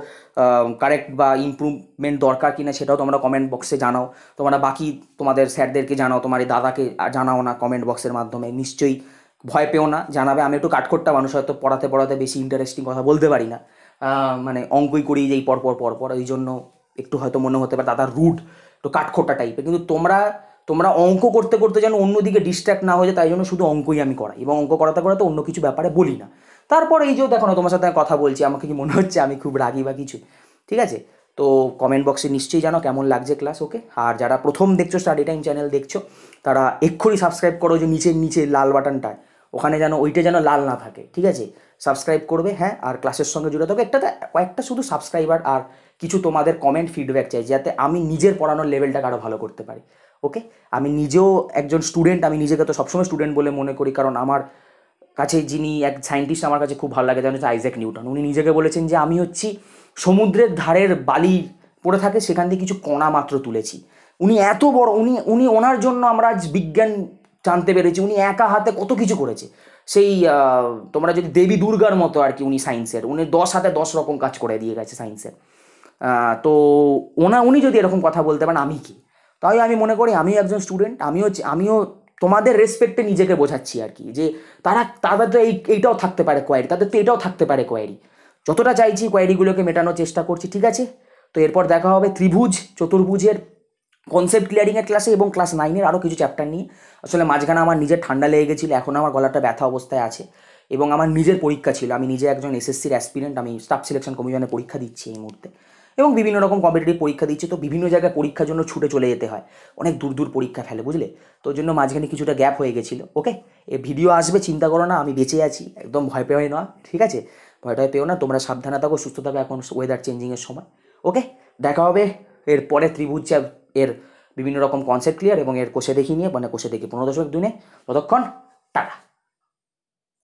কারেক্ট বা ইমপ্রুভমেন্ট দরকার কিনা সেটাও তোমরা কমেন্ট বক্সে জানাও। তোমরা বাকি তোমাদের স্যারদেরকে জানাও, তোমার এই দাদাকে জানাও না কমেন্ট বক্সের মাধ্যমে, নিশ্চয়ই ভয় পেও না, জানাবে। আমি একটু কাঠখোট্টা মানুষ, হয়তো পড়াতে পড়াতে বেশি ইন্টারেস্টিং কথা বলতে পারি না, মানে অঙ্কই করি যেই পরপর এই জন্য একটু হয়তো মনে হতে পারে দাদা রুড, একটু কাঠখোট্টা টাইপের, কিন্তু তোমরা অঙ্ক করতে করতে যেন অন্যদিকে ডিস্ট্র্যাক্ট না হয়ে যায়, তাই জন্য শুধু অঙ্কই আমি করাই, এবং অঙ্ক করাতে করাতে অন্য কিছু ব্যাপারে বলি না। তারপর এই যে দেখো না তোমার সাথে কথা বলছি, আমাকে কি মনে হচ্ছে আমি খুব রাগি বা কিছু? ঠিক আছে, তো কমেন্ট বক্সে নিশ্চয়ই জানো কেমন লাগছে ক্লাস। ওকে, আর যারা প্রথম দেখছো স্টাডি টাইম চ্যানেল দেখছো, তারা এক্ষুনি সাবস্ক্রাইব করো, যে নিচে লাল বাটনটায়, ওখানে যেন ওইটা যেন লাল না থাকে। ঠিক আছে, সাবস্ক্রাইব করবে, হ্যাঁ, আর ক্লাসের সঙ্গে জুড়ে থাকো। কয়েকটা শুধু সাবস্ক্রাইবার আর কিছু তোমাদের কমেন্ট ফিডব্যাক চাই, যাতে আমি নিজের পড়ানোর লেভেলটাকে আরও ভালো করতে পারি। ওকে, আমি নিজেও একজন স্টুডেন্ট, আমি নিজেকে তো সবসময় স্টুডেন্ট বলে মনে করি, কারণ আমার কাছে যিনি এক সায়েন্টিস্ট আমার কাছে খুব ভালো লাগে, যেন হচ্ছে আইজ্যাক নিউটন। উনি নিজেকে বলেছেন যে আমি হচ্ছি সমুদ্রের ধারের বালি পড়ে থাকে, সেখান থেকে কিছু কণা মাত্র তুলেছি। উনি এত বড়, উনি ওনার জন্য আমরা আজ বিজ্ঞান জানতে পেরেছি। উনি একা হাতে কত কিছু করেছে, সেই তোমরা যদি দেবী দুর্গার মতো আর কি, উনি সায়েন্সের, উনি 10 হাতে 10 রকম কাজ করে দিয়ে গেছে সায়েন্সের। তো উনি যদি এরকম কথা বলতে পারেন, আমি কি? তাই আমি মনে করি আমিও একজন স্টুডেন্ট, আমিও তোমাদের রেসপেক্টে নিজেকে বোঝাচ্ছি আর কি, যে তাদের তো এইটাও থাকতে পারে কোয়ারি, তাদের তো এটাও থাকতে পারে কোয়ারি। যতটা চাইছি কোয়ারিগুলোকে মেটানোর চেষ্টা করছি। ঠিক আছে, তো এরপর দেখা হবে ত্রিভুজ চতুর্ভুজের কনসেপ্ট ক্লিয়ারিংয়ের ক্লাসে, এবং ক্লাস 9-এর আরও কিছু চ্যাপ্টার নিয়ে। আসলে মাঝখানে আমার নিজের ঠান্ডা লেগে গেছিলো, এখন আমার গলাটা ব্যথা অবস্থায় আছে, এবং আমার নিজের পরীক্ষা ছিল। আমি নিজে একজন এসএসসির অ্যাসপিরেন্ট, আমি স্টাফ সিলেকশন কমিশনে পরীক্ষা দিচ্ছি এই মুহূর্তে, এবং বিভিন্ন রকম কম্পিটিটিভ পরীক্ষা দিচ্ছি। তো বিভিন্ন জায়গায় পরীক্ষার জন্য ছুটে চলে যেতে হয়, অনেক দূর পরীক্ষা ফেলে, বুঝলে? তো ওই জন্য মাঝখানে কিছুটা গ্যাপ হয়ে গেছিলো। ওকে, এ ভিডিও আসবে, চিন্তা করো না, আমি বেঁচে আছি, একদম ভয় পেও না। ঠিক আছে, ভয়টা পেও না, তোমরা সাবধানে থাকো, সুস্থ থাকো, এখন ওয়েদার চেঞ্জিংয়ের সময়। ওকে, দেখা হবে এর পরে ত্রিভুজ এর বিভিন্ন রকম কনসেপ্ট ক্লিয়ার এবং এর কোষে দেখি নিয়ে, মানে কোষে দেখি 15.2 ততক্ষণ টাটা।